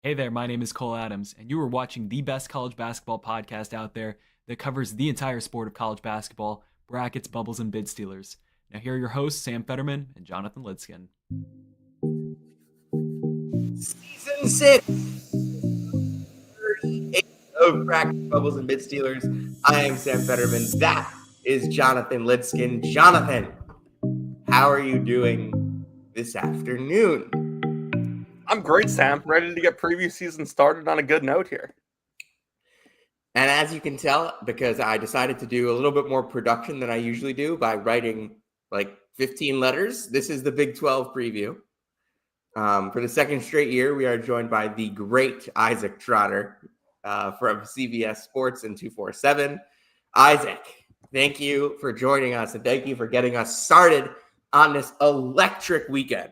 Hey there, my name is Cole Adams, and you are watching the best college basketball podcast out there that covers the entire sport of college basketball, brackets, bubbles, and bid stealers. Now, here are your hosts, Sam Fetterman and Jonathan Lidskin. Season 6, 38 of Brackets, Bubbles, and Bid Stealers. I am Sam Fetterman. That is Jonathan Lidskin. Jonathan, how are you doing this afternoon? I'm great, Sam. Ready to get preview season started on a good note here. And as you can tell, because I decided to do a little bit more production than I usually do by writing like 15 letters, this is the Big 12 preview. For the second straight year, we are joined by the great Isaac Trotter from CBS Sports and 247. Isaac, thank you for joining us, and thank you for getting us started on this electric weekend.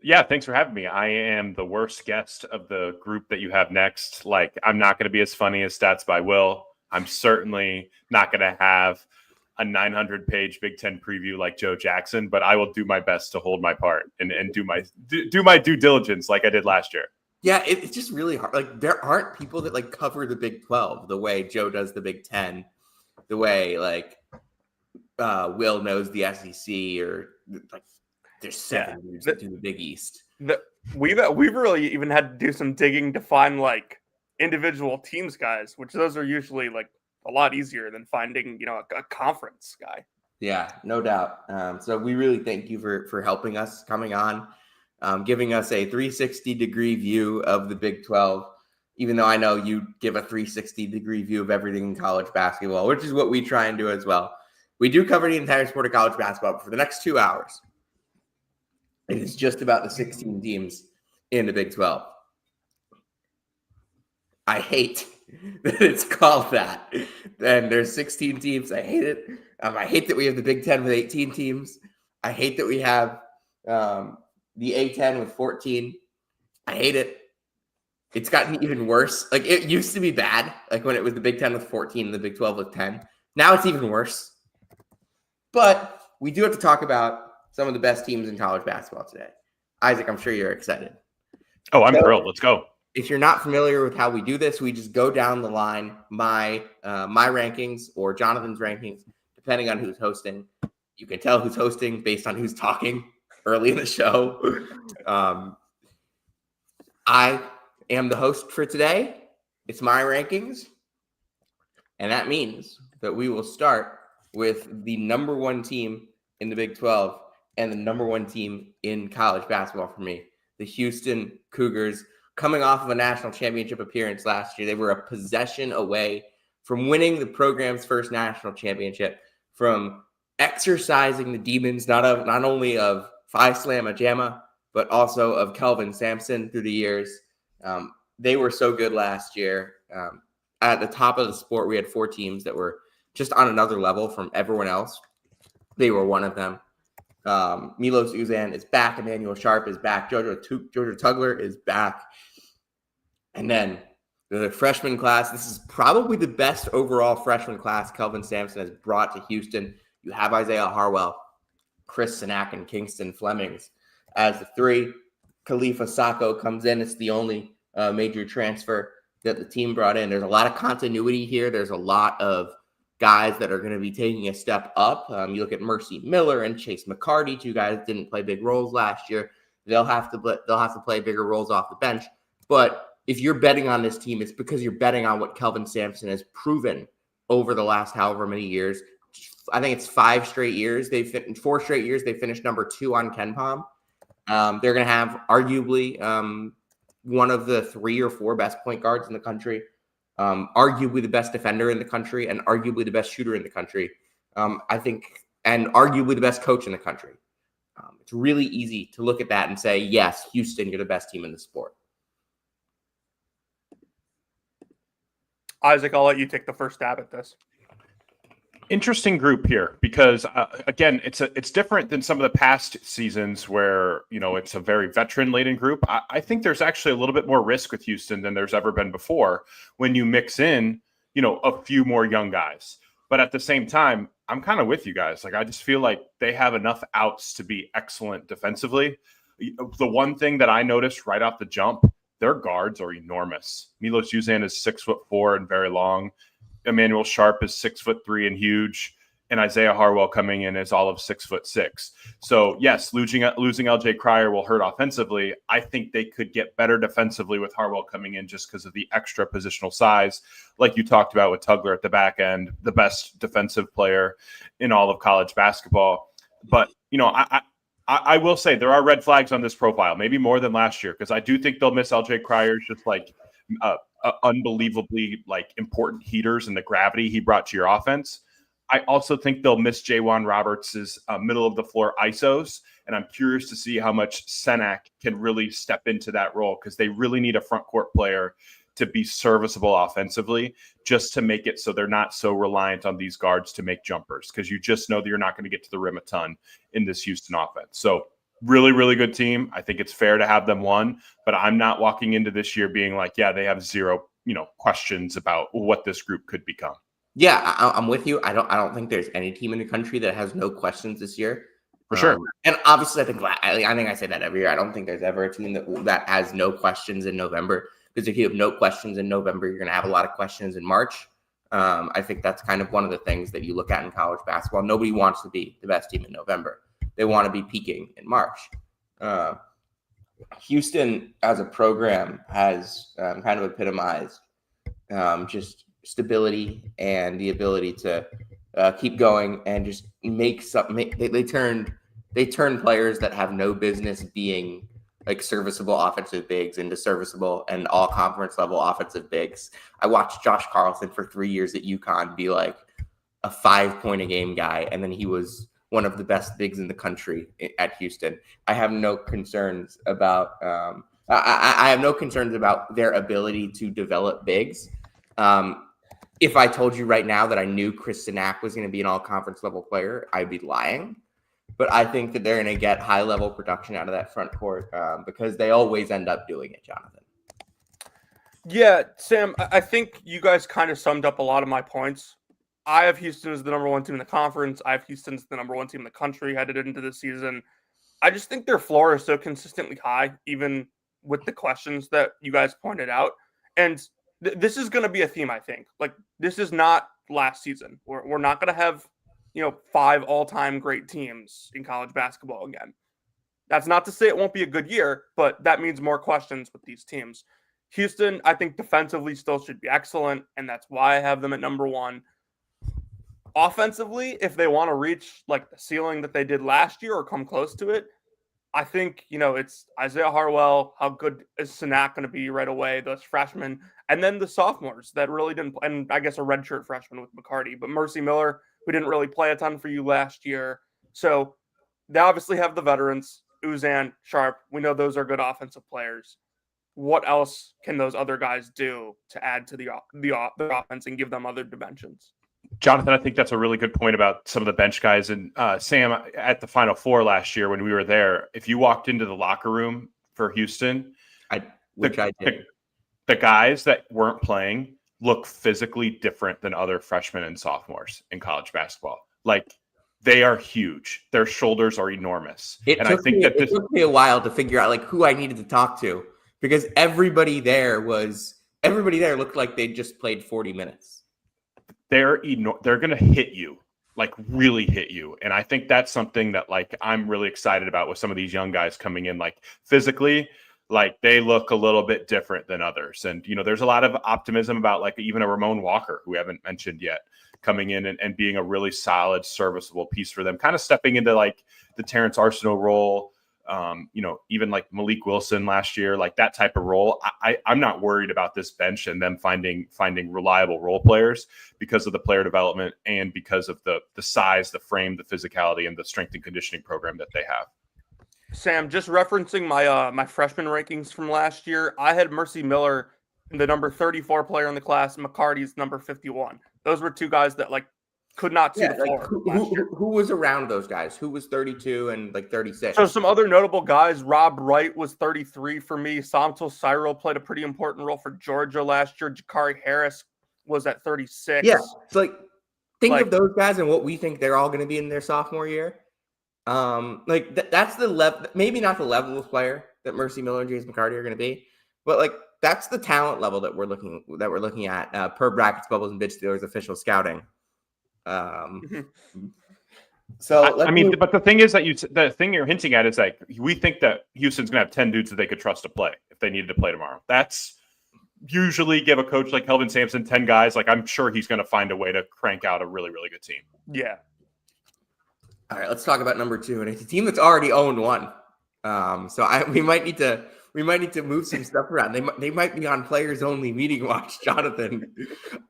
Yeah, thanks for having me. I am the worst guest of the group that you have next. Like, I'm not going to be as funny as Stats by Will. I'm certainly not going to have a 900-page Big Ten preview like Joe Jackson, but I will do my best to hold my part and do my due diligence like I did last year. Yeah, it's just really hard. Like, there aren't people that like cover the Big 12 the way Joe does the Big 10, the way like Will knows the SEC, or like there's seven dudes that do the Big East. We've really even had to do some digging to find like individual teams guys, which those are usually like a lot easier than finding, a conference guy. Yeah, no doubt. So we really thank you for helping us, coming on, giving us a 360-degree view of the Big 12, even though I know you give a 360-degree view of everything in college basketball, which is what we try and do as well. We do cover the entire sport of college basketball, but for the next 2 hours, it is just about the 16 teams in the Big 12. I hate that it's called that. And there's 16 teams. I hate it. I hate that we have the Big 10 with 18 teams. I hate that we have the A10 with 14. I hate it. It's gotten even worse. Like, it used to be bad, like when it was the Big 10 with 14 and the Big 12 with 10. Now it's even worse. But we do have to talk about some of the best teams in college basketball today. Isaac, I'm sure you're excited. Oh, I'm thrilled. Let's go. If you're not familiar with how we do this, we just go down the line, my rankings or Jonathan's rankings, depending on who's hosting. You can tell who's hosting based on who's talking early in the show. I am the host for today. It's my rankings. And that means that we will start with the number one team in the Big 12 and the number one team in college basketball for me, the Houston Cougars. Coming off of a national championship appearance last year, they were a possession away from winning the program's first national championship, from exercising the demons not only of Phi Slamma Jamma, but also of Kelvin Sampson through the years. They were so good last year. At the top of the sport, we had four teams that were just on another level from everyone else. They were one of them. Milos Uzan is back. Emmanuel Sharp is back. Georgia Tugler is back. And then the freshman class, this is probably the best overall freshman class Kelvin Sampson has brought to Houston. You have Isaiah Harwell, Chris Sinak, and Kingston Flemings as the three. Khalifa Sacco comes in. It's the only major transfer that the team brought in. There's a lot of continuity here. There's a lot of guys that are going to be taking a step up. You look at Mercy Miller and Chase McCarty, two guys that didn't play big roles last year. They'll have to play bigger roles off the bench. But if you're betting on this team, it's because you're betting on what Kelvin Sampson has proven over the last however many years. I think it's 4 straight years. They finished number 2 on KenPom. They're going to have arguably one of the 3 or 4 best point guards in the country. Arguably the best defender in the country, and arguably the best shooter in the country, I think, and arguably the best coach in the country. It's really easy to look at that and say, yes, Houston, you're the best team in the sport. Isaac, I'll let you take the first stab at this. Interesting group here because, again, it's different than some of the past seasons where, it's a very veteran-laden group. I think there's actually a little bit more risk with Houston than there's ever been before when you mix in, a few more young guys. But at the same time, I'm kind of with you guys. Like, I just feel like they have enough outs to be excellent defensively. The one thing that I noticed right off the jump their guards are enormous. Milos Uzan is 6'4" and very long. Emmanuel Sharp is 6'3" and huge. And Isaiah Harwell coming in is all of 6'6". So yes, losing LJ Cryer will hurt offensively. I think they could get better defensively with Harwell coming in just because of the extra positional size, like you talked about with Tugler at the back end, the best defensive player in all of college basketball. But I will say there are red flags on this profile, maybe more than last year, because I do think they'll miss LJ Crier's just like unbelievably like important heaters and the gravity he brought to your offense. I also think they'll miss Jaywan Roberts' middle of the floor ISOs, and I'm curious to see how much Senak can really step into that role, because they really need a front court player to be serviceable offensively, just to make it so they're not so reliant on these guards to make jumpers, because you just know that you're not going to get to the rim a ton in this Houston offense. So really, really good team. I think it's fair to have them won, but I'm not walking into this year being like, yeah, they have zero, questions about what this group could become. Yeah, I'm with you. I don't think there's any team in the country that has no questions this year. For sure. And obviously, I think I say that every year. I don't think there's ever a team that has no questions in November. Because if you have no questions in November, you're going to have a lot of questions in March. I think that's kind of one of the things that you look at in college basketball. Nobody wants to be the best team in November. They want to be peaking in March. Houston, as a program, has kind of epitomized just stability and the ability to keep going and just make something. They turn players that have no business being like serviceable offensive bigs into serviceable and all conference level offensive bigs. I watched Josh Carlson for 3 years at UConn be like a 5-point a game guy, and then he was one of the best bigs in the country at Houston. I have no concerns about I have no concerns about their ability to develop bigs. If I told you right now that I knew Chris Senak was going to be an all-conference level player, I'd be lying. But I think that they're going to get high-level production out of that front court because they always end up doing it, Jonathan. Yeah, Sam, I think you guys kind of summed up a lot of my points. I have Houston as the number one team in the conference. I have Houston as the number one team in the country headed into the season. I just think their floor is so consistently high, even with the questions that you guys pointed out. And this is going to be a theme, I think. Like, this is not last season. We're not going to have, 5 all-time great teams in college basketball again. That's not to say it won't be a good year, but that means more questions with these teams. Houston, I think defensively still should be excellent, and that's why I have them at number one. Offensively, if they want to reach like the ceiling that they did last year or come close to it, I think, it's Isaiah Harwell. How good is Senak going to be right away? Those freshmen. And then the sophomores that really didn't play, and I guess a redshirt freshman with McCarty. But Mercy Miller, who didn't really play a ton for you last year. So they obviously have the veterans, Uzan, Sharp. We know those are good offensive players. What else can those other guys do to add to the offense and give them other dimensions? Jonathan, I think that's a really good point about some of the bench guys. And Sam, at the Final Four last year when we were there, if you walked into the locker room for Houston, I did. The guys that weren't playing look physically different than other freshmen and sophomores in college basketball. Like, they are huge. Their shoulders are enormous. It took me a while to figure out like who I needed to talk to, because everybody there looked like they just played 40 minutes. They're going to hit you, like really hit you. And I think that's something that like I'm really excited about with some of these young guys coming in, like physically, like they look a little bit different than others. And, there's a lot of optimism about like even a Ramon Walker, who we haven't mentioned yet, coming in and being a really solid, serviceable piece for them, kind of stepping into like the Terrence Arsenault role. Even like Malik Wilson last year, like that type of role. I'm not worried about this bench and them finding reliable role players because of the player development and because of the size, the frame, the physicality, and the strength and conditioning program that they have. Sam, just referencing my freshman rankings from last year, I had Mercy Miller, the number 34 player in the class, and McCarty's number 51. Those were two guys that like could not see the floor. Who was around those guys? Who was 32 and like 36? So some other notable guys, Rob Wright was 33 for me. Samto Cyril played a pretty important role for Georgia last year. Jakari Harris was at 36. Yeah, so think of those guys and what we think they're all going to be in their sophomore year. That's the level, maybe not the level of player that Mercy Miller and James McCarty are going to be, But like that's the talent level that we're looking at per Brackets, Bubbles, and Bid Steelers official scouting. So I mean, but the thing is that the thing you're hinting at is like we think that Houston's gonna have 10 dudes that they could trust to play if they needed to play tomorrow. That's usually give a coach like Kelvin Sampson 10 guys. Like I'm sure he's gonna find a way to crank out a really, really good team. Yeah. All right, let's talk about number 2, and it's a team that's already owned one. So we might need to move some stuff around. They might be on players only meeting watch, Jonathan.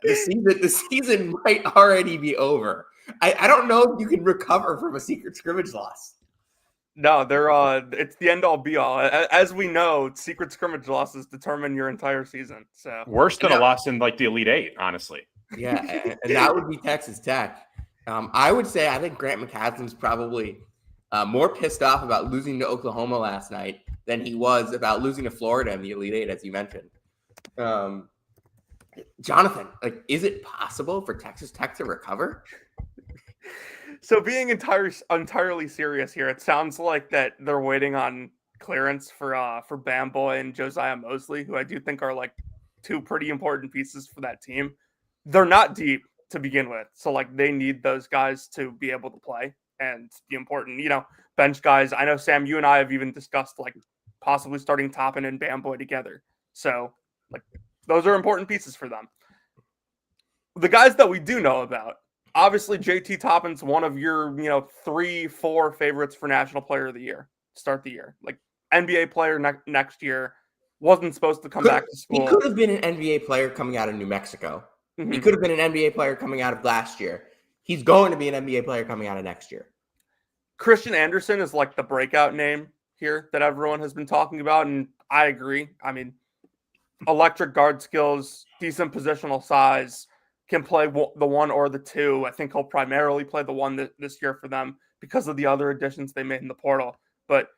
The season might already be over. I don't know if you can recover from a secret scrimmage loss. No, they're it's the end all be all. As we know, secret scrimmage losses determine your entire season. So worse than a loss in like the Elite Eight, honestly. Yeah, and that would be Texas Tech. I would say I think Grant McCaslin's probably more pissed off about losing to Oklahoma last night than he was about losing to Florida in the Elite Eight, as you mentioned. Jonathan, like, is it possible for Texas Tech to recover? So being entirely serious here, it sounds like that they're waiting on clearance for Bam Boy and Josiah Mosley, who I do think are like two pretty important pieces for that team. They're not deep to begin with, so like they need those guys to be able to play and be important. Bench guys. I know, Sam, you and I have even discussed like possibly starting Toppin and Bam Boy together. So like those are important pieces for them. The guys that we do know about. Obviously, JT Toppin's one of your, 3-4 favorites for National Player of the Year. Start the year. Like, NBA player next year. Wasn't supposed to come back to school. He could have been an NBA player coming out of New Mexico. Mm-hmm. He could have been an NBA player coming out of last year. He's going to be an NBA player coming out of next year. Christian Anderson is like the breakout name here that everyone has been talking about, and I agree. I mean, electric guard skills, decent positional size, can play the 1 or the 2. I think he'll primarily play the 1 this year for them because of the other additions they made in the portal. But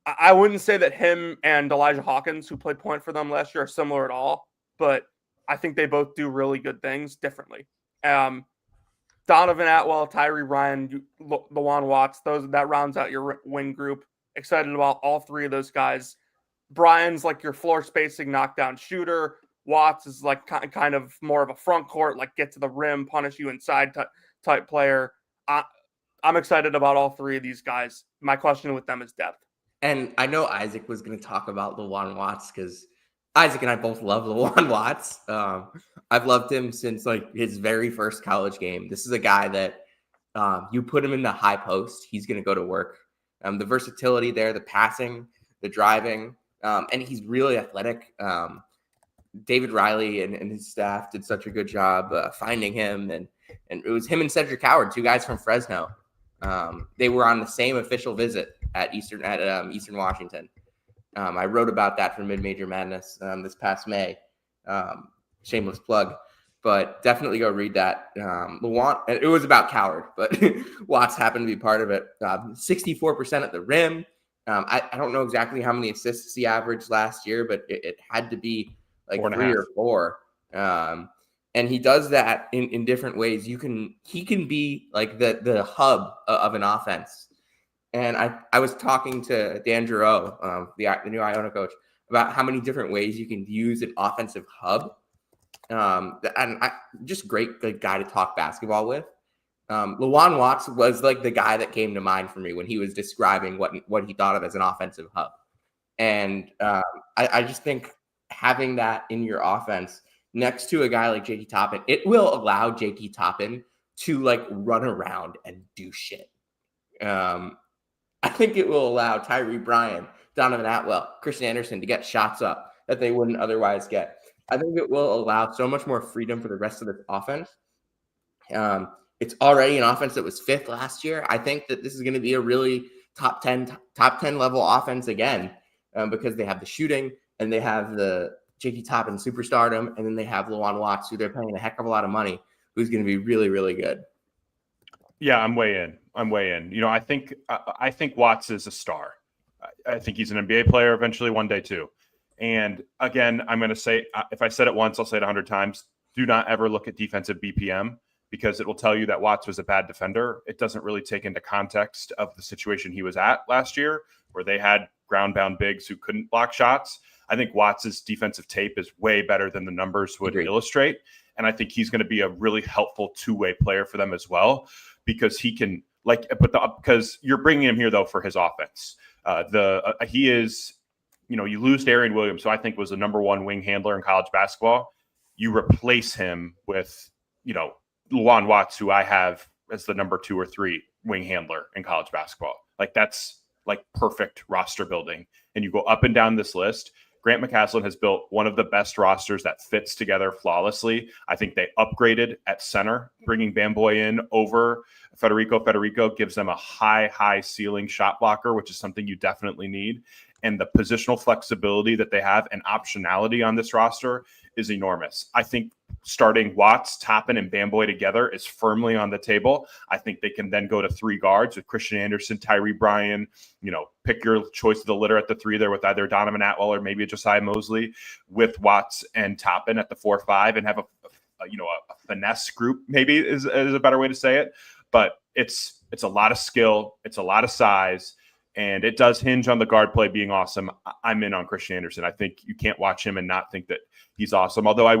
I wouldn't say that him and Elijah Hawkins, who played point for them last year, are similar at all. But I think they both do really good things differently. Donovan Atwell, Tyree Ryan, Lawan Watts, that rounds out your wing group. Excited about all 3 of those guys. Brian's like your floor spacing knockdown shooter. Watts is like kind of more of a front court, like get to the rim, punish you inside type player. I'm excited about all 3 of these guys. My question with them is depth. And I know Isaac was going to talk about Lawan Watts because Isaac and I both love Lawan Watts. I've loved him since like his very first college game. This is a guy that you put him in the high post, he's going to go to work. The versatility there, the passing, the driving, and he's really athletic. David Riley and his staff did such a good job finding him, and it was him and Cedric Howard, 2 guys from Fresno. They were on the same official visit at Eastern Washington. I wrote about that for Mid-Major Madness this past May. Shameless plug, but definitely go read that. It was about Coward, but Watts happened to be part of it. 64% at the rim. I don't know exactly how many assists he averaged last year, but it had to be like 3 or 4. And he does that in different ways. He can be like the hub of an offense. And I was talking to Dan Giroux, the new Iona coach, about how many different ways you can use an offensive hub. And just great guy to talk basketball with. Lawan Watts was like the guy that came to mind for me when he was describing what he thought of as an offensive hub. And I just think having that in your offense next to a guy like JT Toppin, it will allow JT Toppin to like run around and do shit. I think it will allow Tyree Bryan, Donovan Atwell, Christian Anderson to get shots up that they wouldn't otherwise get. I think it will allow so much more freedom for the rest of the offense. It's already an offense that was 5th last year. I think that this is going to be a really top 10 level offense again, because they have the shooting and they have the JT Toppin superstardom, and then they have Lawan Watts, who they're paying a heck of a lot of money, who's going to be really, really good. Yeah, I'm way in. I think Watts is a star. I think he's an NBA player eventually one day too. And again, I'm going to say, if I said it once, I'll say it 100 times. Do not ever look at defensive BPM, because it will tell you that Watts was a bad defender. It doesn't really take into context of the situation he was at last year, where they had ground-bound bigs who couldn't block shots. I think Watts' defensive tape is way better than the numbers would Agreed. illustrate. And I think he's going to be a really helpful two-way player for them as well, because he can because you're bringing him here though for his offense. He is, you lose Darian Williams, who I think was the number one wing handler in college basketball. You replace him with, Luan Watts, who I have as the number 2 or 3 wing handler in college basketball. Like, that's like perfect roster building. And you go up and down this list. Grant McCasland has built one of the best rosters that fits together flawlessly. I think they upgraded at center, bringing Bamboy in over Federico. Federico gives them a high ceiling shot blocker, which is something you definitely need. And the positional flexibility that they have and optionality on this roster is enormous. I think starting Watts, Toppin, and Bamboy together is firmly on the table. I think they can then go to 3 guards with Christian Anderson, Tyree Bryan, pick your choice of the litter at the 3 there with either Donovan Atwell or maybe Josiah Mosley, with Watts and Toppin at the 4-5, and have a finesse group, maybe is a better way to say it. But it's a lot of skill. It's a lot of size. And it does hinge on the guard play being awesome. I'm in on Christian Anderson. I think you can't watch him and not think that he's awesome. Although I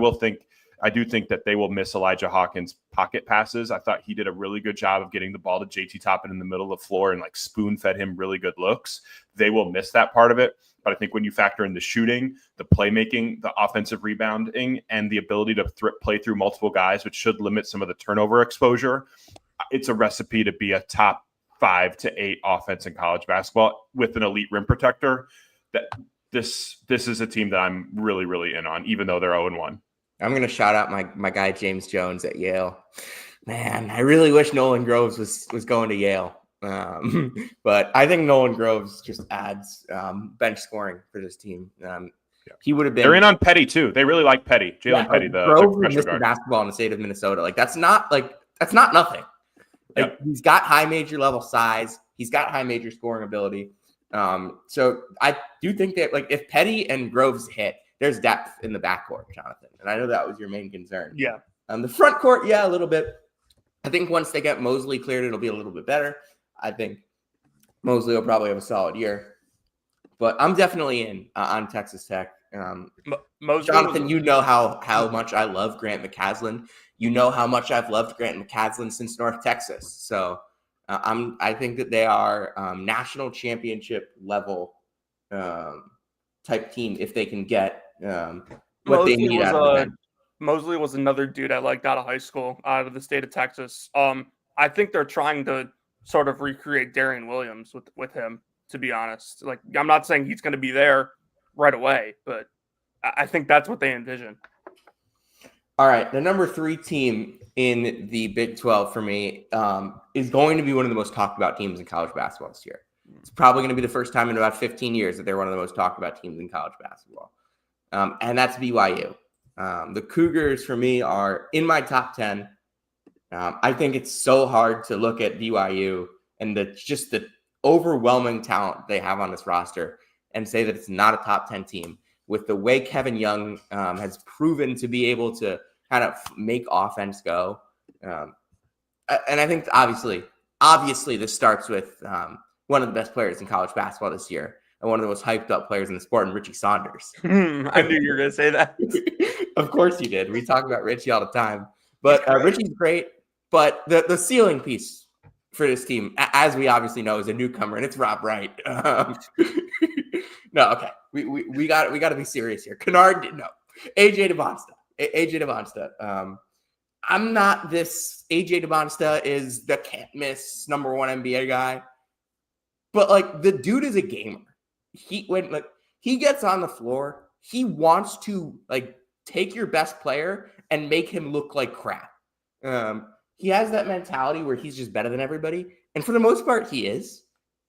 do think that they will miss Elijah Hawkins' pocket passes. I thought he did a really good job of getting the ball to JT Toppin in the middle of the floor and spoon-fed him really good looks. They will miss that part of it. But I think when you factor in the shooting, the playmaking, the offensive rebounding, and the ability to play through multiple guys, which should limit some of the turnover exposure, it's a recipe to be a top 5 to 8 offense in college basketball with an elite rim protector. That this is a team that I'm really, really in on, even though they're 0-1. I'm going to shout out my guy, James Jones at Yale. Man, I really wish Nolan Groves was going to Yale. But I think Nolan Groves just adds bench scoring for this team. He would have been. They're in on Petty too. They really like Petty. Jalen Petty, the Mr. guard. Basketball in the state of Minnesota. That's not nothing. He's got high major level size. He's got high major scoring ability. So I do think that if Petty and Groves hit, there's depth in the backcourt, Jonathan. And I know that was your main concern. Yeah. The front court, yeah, a little bit. I think once they get Mosley cleared, it'll be a little bit better. I think Mosley will probably have a solid year. But I'm definitely in on Texas Tech. Jonathan, you know how much I love Grant McCasland. You know how much I've loved Grant McCasland since North Texas. So I think that they are national championship level type team if they can get what they need out of the bench. Mosley was another dude I liked out of high school, out of the state of Texas. I think they're trying to sort of recreate Darian Williams with him, to be honest. I'm not saying he's going to be there right away, but I think that's what they envision. All right, the number 3 team in the Big 12 for me is going to be one of the most talked about teams in college basketball this year. It's probably going to be the first time in about 15 years that they're one of the most talked about teams in college basketball. And that's BYU. The Cougars, for me, are in my top 10. I think it's so hard to look at BYU and the overwhelming talent they have on this roster and say that it's not a top 10 team. With the way Kevin Young has proven to be able to kind of make offense go. And I think obviously this starts with one of the best players in college basketball this year and one of the most hyped up players in the sport, and Richie Saunders. I knew you were going to say that. Of course you did. We talk about Richie all the time. But Richie's great. But the ceiling piece for this team, as we obviously know, is a newcomer, and it's Rob Wright. No, okay. We got to be serious here. Kennard, no. AJ Devonsta. I'm not this. AJ Devonsta is the can't miss number 1 NBA guy, but the dude is a gamer. When he gets on the floor, he wants to take your best player and make him look like crap. He has that mentality where he's just better than everybody, and for the most part, he is.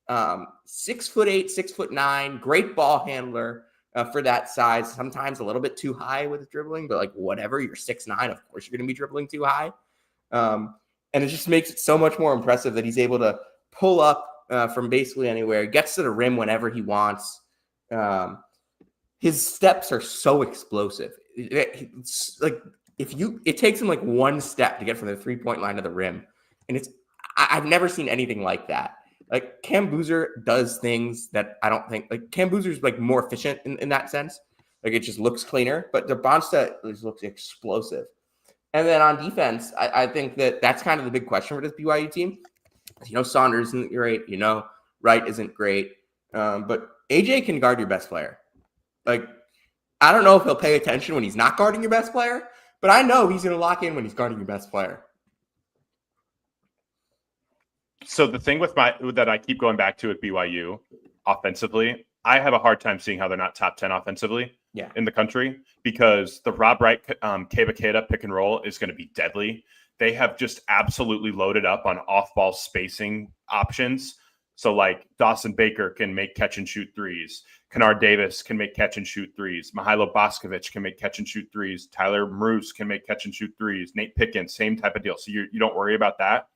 6'8", 6'9", great ball handler for that size. Sometimes a little bit too high with dribbling, but whatever, you're 6'9", of course you're going to be dribbling too high. And it just makes it so much more impressive that he's able to pull up from basically anywhere, gets to the rim whenever he wants. His steps are so explosive. It's it takes him one step to get from the 3-point line to the rim, and I've never seen anything like that. Cam Boozer does things that I don't think Cam Boozer's more efficient in that sense. Like it just looks cleaner, but Bonsta looks explosive. And then on defense, I think that's kind of the big question for this BYU team. Saunders isn't great. Wright isn't great. But AJ can guard your best player. Like, I don't know if he'll pay attention when he's not guarding your best player, but I know he's going to lock in when he's guarding your best player. So the thing that I keep going back to with BYU offensively, I have a hard time seeing how they're not top 10 offensively in the country, because the Rob Wright, Keba pick and roll is going to be deadly. They have just absolutely loaded up on off-ball spacing options. So like Dawson Baker can make catch and shoot threes. Kennard Davis can make catch and shoot threes. Mihailo Boskovich can make catch and shoot threes. Tyler Marouse can make catch and shoot threes. Nate Pickens, same type of deal. So you don't worry about that.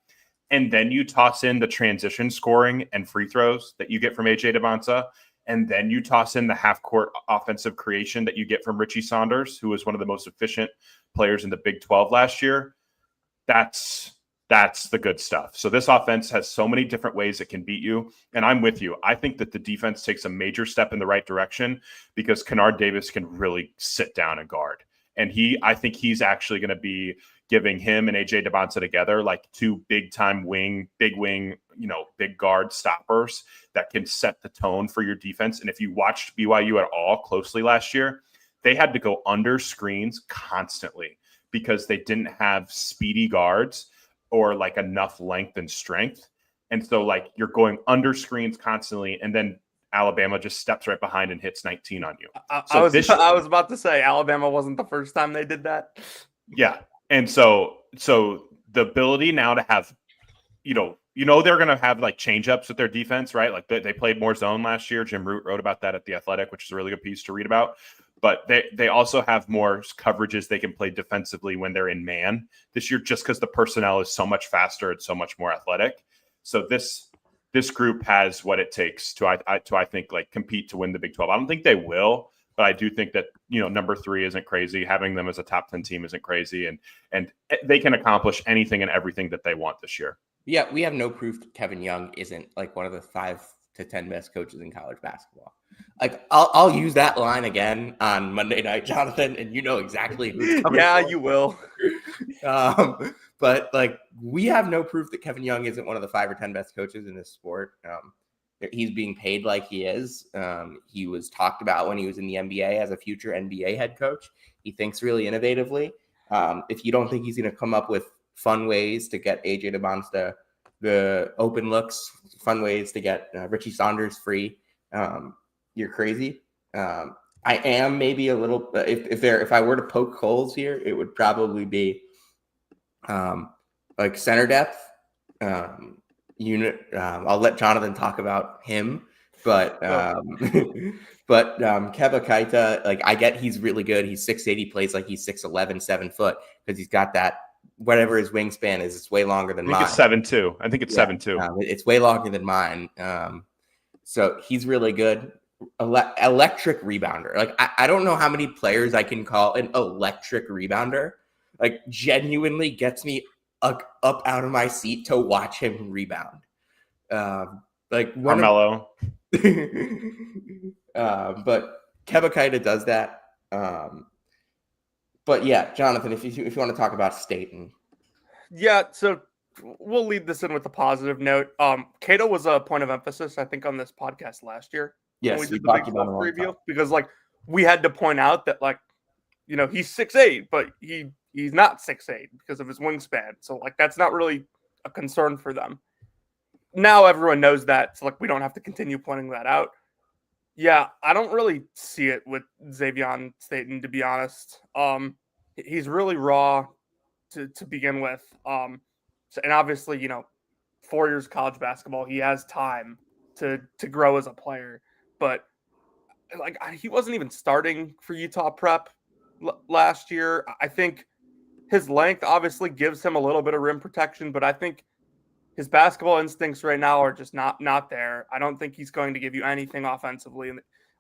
And then you toss in the transition scoring and free throws that you get from AJ Debonsa. And then you toss in the half-court offensive creation that you get from Richie Saunders, who was one of the most efficient players in the Big 12 last year. That's the good stuff. So this offense has so many different ways it can beat you. And I'm with you. I think that the defense takes a major step in the right direction because Kennard Davis can really sit down and guard. And I think he's actually going to be giving him and AJ Debonsa together like two big-time big wing, big guard stoppers that can set the tone for your defense. And if you watched BYU at all closely last year, they had to go under screens constantly because they didn't have speedy guards or like enough length and strength. And so like you're going under screens constantly, and then Alabama just steps right behind and hits 19 on you. I was about to say Alabama wasn't the first time they did that. Yeah. And so the ability now to have, they're going to have like change ups with their defense, right? Like they played more zone last year. Jim Root wrote about that at The Athletic, which is a really good piece to read about. But they also have more coverages they can play defensively when they're in man this year, just because the personnel is so much faster and so much more athletic. So this group has what it takes to I think like compete to win the Big 12. I don't think they will, but I do think that number 3 isn't crazy. Having them as a top 10 team isn't crazy, and they can accomplish anything and everything that they want this year. Yeah, we have no proof Kevin Young isn't like one of the 5 to 10 best coaches in college basketball. Like I'll use that line again on Monday night, Jonathan, and you know exactly who's coming. Yeah, you will. But like we have no proof that Kevin Young isn't one of the 5 or 10 best coaches in this sport. He's being paid like he is. He was talked about when he was in the NBA as a future NBA head coach. He thinks really innovatively. If you don't think he's going to come up with fun ways to get AJ Debonsa the open looks, fun ways to get Richie Saunders free, you're crazy. I am maybe a little. If I were to poke holes here, it would probably be like center depth. Unit. I'll let Jonathan talk about him, but Keba Keita, like I get he's really good. He's 6'8", he plays like he's 6'11", 7 foot because he's got that whatever his wingspan is. It's way longer than mine. I think it's 7'2". I think it's 7'2". It's way longer than mine. So he's really good. Electric rebounder. Like I don't know how many players I can call an electric rebounder. Like genuinely gets me up out of my seat to watch him rebound. Like Carmelo. But Keba Keita does that. But yeah, Jonathan, if you want to talk about State and so we'll lead this in with a positive note. Cato was a point of emphasis, I think, on this podcast last year. Yes, when we did the Big 12 preview, because like we had to point out that like he's 6'8", but he's not 6'8" because of his wingspan. So like that's not really a concern for them. Now everyone knows that, so like we don't have to continue pointing that out. Yeah, I don't really see it with Xavier Staten, to be honest. He's really raw to begin with. And obviously, 4 years of college basketball, he has time to grow as a player. But like he wasn't even starting for Utah Prep last year. I think his length obviously gives him a little bit of rim protection, but I think his basketball instincts right now are just not there. I don't think he's going to give you anything offensively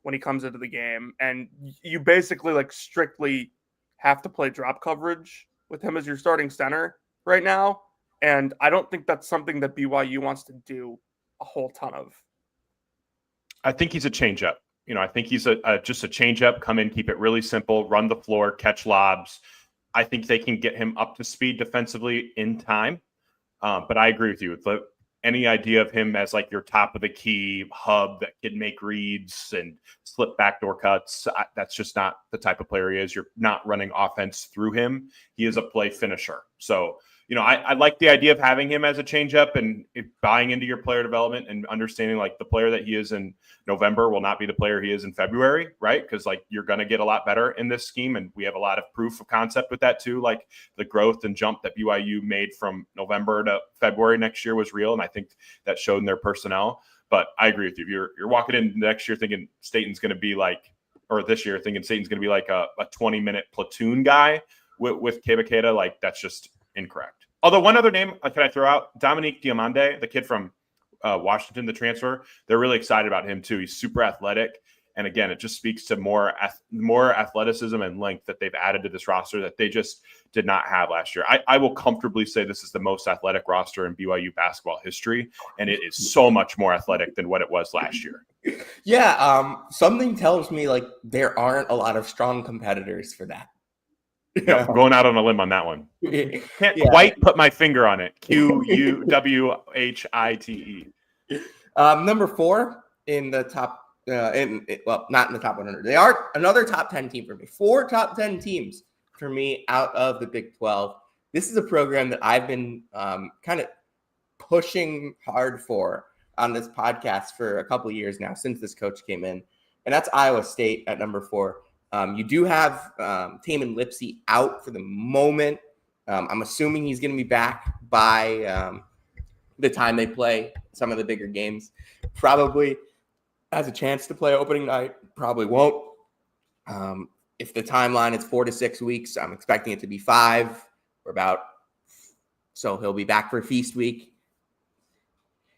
when he comes into the game. And you basically like strictly have to play drop coverage with him as your starting center right now. And I don't think that's something that BYU wants to do a whole ton of. I think he's a change-up. I think he's just a changeup, come in, keep it really simple, run the floor, catch lobs. I think they can get him up to speed defensively in time. But I agree with you. Any idea of him as like your top of the key hub that can make reads and slip backdoor cuts, that's just not the type of player he is. You're not running offense through him. He is a play finisher. So, I like the idea of having him as a changeup and buying into your player development and understanding like the player that he is in November will not be the player he is in February, right? Because like you're going to get a lot better in this scheme. And we have a lot of proof of concept with that too. Like the growth and jump that BYU made from November to February next year was real. And I think that showed in their personnel. But I agree with you. You're walking in next year thinking Staten's going to be like, or this year thinking Staten's going to be like a 20-minute platoon guy with Kebaketa. Like that's just incorrect. Although one other name can I throw out, Dominique Diamande, the kid from Washington, the transfer. They're really excited about him too. He's super athletic, and again, it just speaks to more athleticism and length that they've added to this roster that they just did not have last year. I will comfortably say this is the most athletic roster in BYU basketball history, and it is so much more athletic than what it was last year. Yeah, something tells me like there aren't a lot of strong competitors for that. Yeah, I'm going out on a limb on that one. Can't quite put my finger on it. QUWHITE. Number 4 in the top, not in the top 100. They are another top 10 team for me. 4 top 10 teams for me out of the Big 12. This is a program that I've been kind of pushing hard for on this podcast for a couple of years now since this coach came in, and that's Iowa State at number 4. You do have Tamin Lipsey out for the moment. I'm assuming he's going to be back by the time they play some of the bigger games. Probably has a chance to play opening night. Probably won't. If the timeline is 4 to 6 weeks, I'm expecting it to be 5 or about. So he'll be back for Feast Week.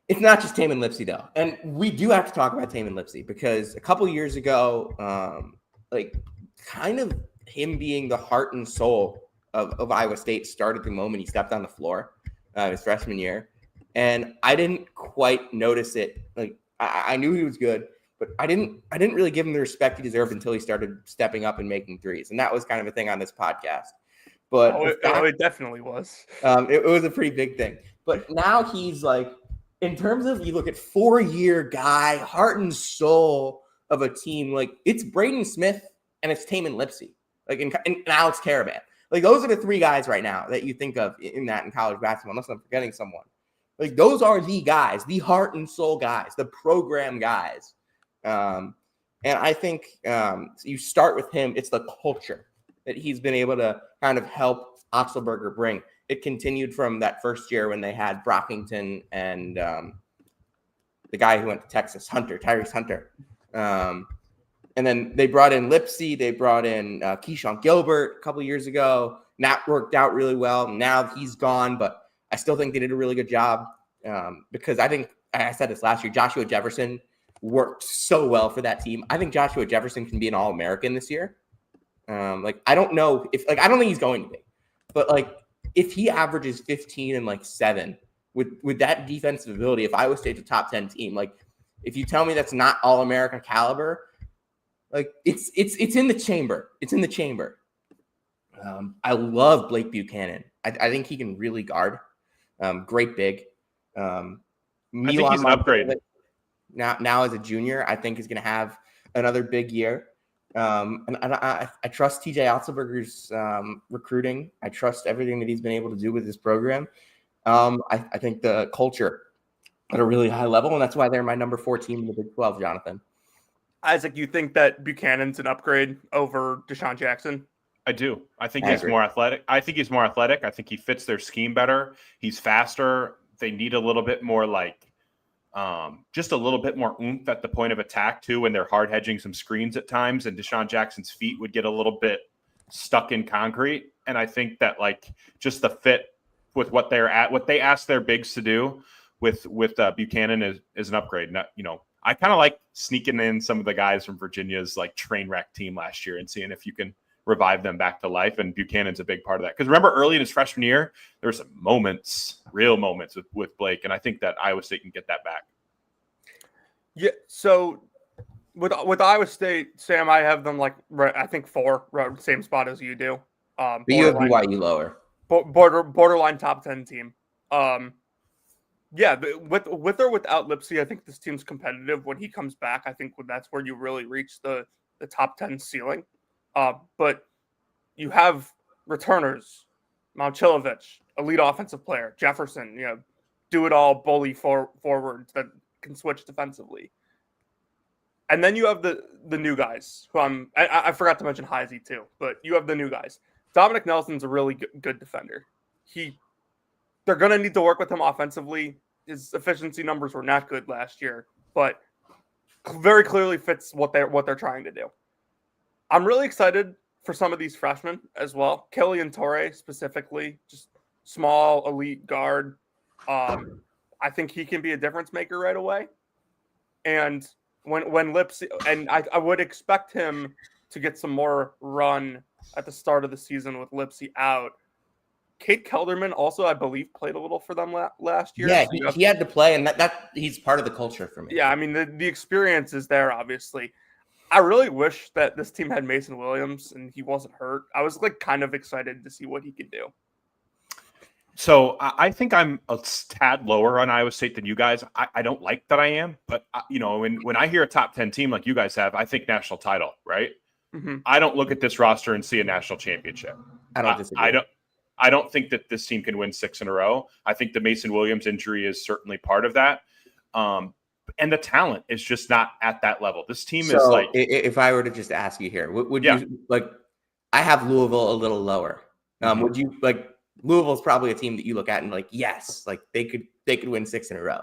It's not just Tamin Lipsey, though. And we do have to talk about Tamin Lipsey because a couple years ago, kind of him being the heart and soul of Iowa State started the moment he stepped on the floor his freshman year. And I didn't quite notice it. Like I knew he was good, but I didn't really give him the respect he deserved until he started stepping up and making threes. And that was kind of a thing on this podcast. But it definitely was. It was a pretty big thing. But now he's like, in terms of you look at 4-year guy, heart and soul of a team, like it's Braden Smith and it's Tamin Lipsey, like and Alex Caravan. Like those are the 3 guys right now that you think of in college basketball, unless I'm forgetting someone. Like those are the guys, the heart and soul guys, the program guys. And I think you start with him. It's the culture that he's been able to kind of help Otzelberger bring. It continued from that first year when they had Brockington and the guy who went to Texas, Tyrese Hunter. And then they brought in Lipsey. They brought in Keyshawn Gilbert a couple years ago. And that worked out really well. Now he's gone, but I still think they did a really good job because I think, I said this last year, Joshua Jefferson worked so well for that team. I think Joshua Jefferson can be an All-American this year. I don't know if, I don't think he's going to be. But, if he averages 15 and, 7 with that defensive ability, if Iowa State's a top 10 team, if you tell me that's not All-America caliber, it's in the chamber. It's in the chamber. I love Blake Buchanan. I think he can really guard. Great big. I think he's an upgrade. Now as a junior, I think he's going to have another big year. And I trust TJ Otzelberger's recruiting. I trust everything that he's been able to do with this program. I think the culture at a really high level, and that's why they're my number 4 team in the Big 12, Jonathan. Isaac, you think that Buchanan's an upgrade over Deshaun Jackson? I do. I think he's more athletic. I think he fits their scheme better. He's faster. They need a little bit more just a little bit more oomph at the point of attack too when they're hard hedging some screens at times, and Deshaun Jackson's feet would get a little bit stuck in concrete. And I think that just the fit with what they ask their bigs to do with Buchanan is an upgrade. Not, I kind of like sneaking in some of the guys from Virginia's train wreck team last year and seeing if you can revive them back to life. And Buchanan's a big part of that. Because remember, early in his freshman year, there were some real moments with Blake. And I think that Iowa State can get that back. Yeah. So With Iowa State, Sam, I have them like I think 4, right, same spot as you do. But you have BYU lower. Borderline top 10 team. Yeah, with or without Lipsy, I think this team's competitive. When he comes back, I think that's where you really reach the top 10 ceiling. But you have returners, Momcilovic, elite offensive player, Jefferson, do it all bully forwards that can switch defensively. And then you have the new guys who I forgot to mention Heisey too, but you have the new guys. Dominic Nelson's a really good defender. They're going to need to work with him offensively. His efficiency numbers were not good last year, but very clearly fits what they're trying to do. I'm really excited for some of these freshmen as well. Killian Torre specifically, just small elite guard. I think he can be a difference maker right away. And when Lipsy, and I would expect him to get some more run at the start of the season with Lipsy out. Kate Kelderman also, I believe, played a little for them last year. Yeah, he had to play, and that he's part of the culture for me. Yeah, I mean, the experience is there, obviously. I really wish that this team had Mason Williams and he wasn't hurt. I was kind of excited to see what he could do. So I think I'm a tad lower on Iowa State than you guys. I don't like that I am, but when I hear a top 10 team like you guys have, I think national title, right? Mm-hmm. I don't look at this roster and see a national championship. I don't disagree. I don't think that this team can win 6 in a row. I think the Mason Williams injury is certainly part of that. And the talent is just not at that level. This team is like. If I were to just ask you here, would you like? I have Louisville a little lower. Would you like? Louisville's probably a team that you look at and yes, they could win 6 in a row.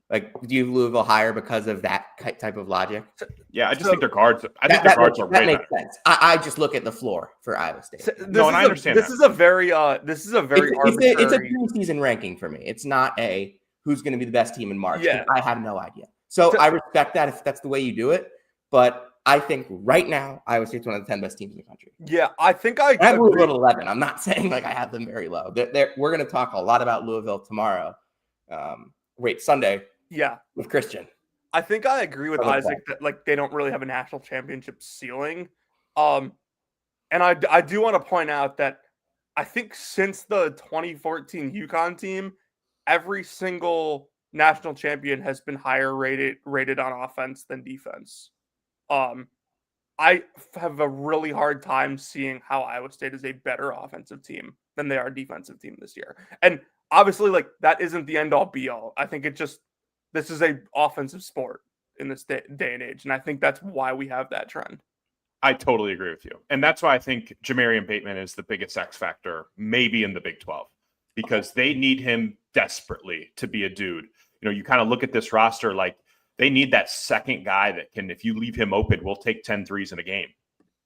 Like, do you have Louisville higher because of that type of logic? Yeah, I just think their guards. I think their guards are way better. That makes sense. I just look at the floor for Iowa State. I understand. This is a very It's a preseason ranking for me. It's not a who's going to be the best team in March. Yeah. I have no idea. So I respect that if that's the way you do it. But I think right now Iowa State's one of the 10 best teams in the country. Yeah, I think I have Louisville at 11. I'm not saying I have them very low. We're going to talk a lot about Louisville tomorrow. Sunday. Yeah, with Christian. I think I agree with Isaac that they don't really have a national championship ceiling. And I do want to point out that I think since the 2014 UConn team, every single national champion has been higher rated on offense than defense. I have a really hard time seeing how Iowa State is a better offensive team than they are a defensive team this year. And obviously, that isn't the end all be all. I think this is a offensive sport in this day and age, and I think that's why we have that trend. I totally agree with you, and that's why I think Jamarian Bateman is the biggest X factor, maybe in the Big 12, because they need him desperately to be a dude. You kind of look at this roster like they need that second guy that can, if you leave him open, will take 10 threes in a game,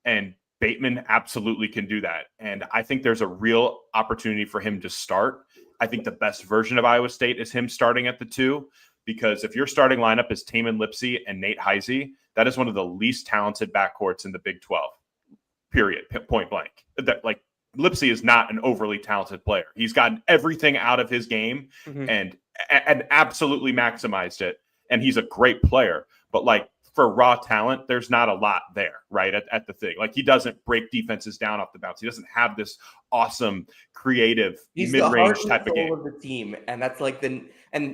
and Bateman absolutely can do that. And I think there's a real opportunity for him to start. I think the best version of Iowa State is him starting at the 2. Because if your starting lineup is Tamin Lipsey and Nate Heisey, that is one of the least talented backcourts in the Big 12, period, point blank. Lipsey is not an overly talented player. He's gotten everything out of his game and absolutely maximized it. And he's a great player. But for raw talent, there's not a lot there, right, at the thing. He doesn't break defenses down off the bounce. He doesn't have this awesome, creative, mid-range type of game. Of the team, and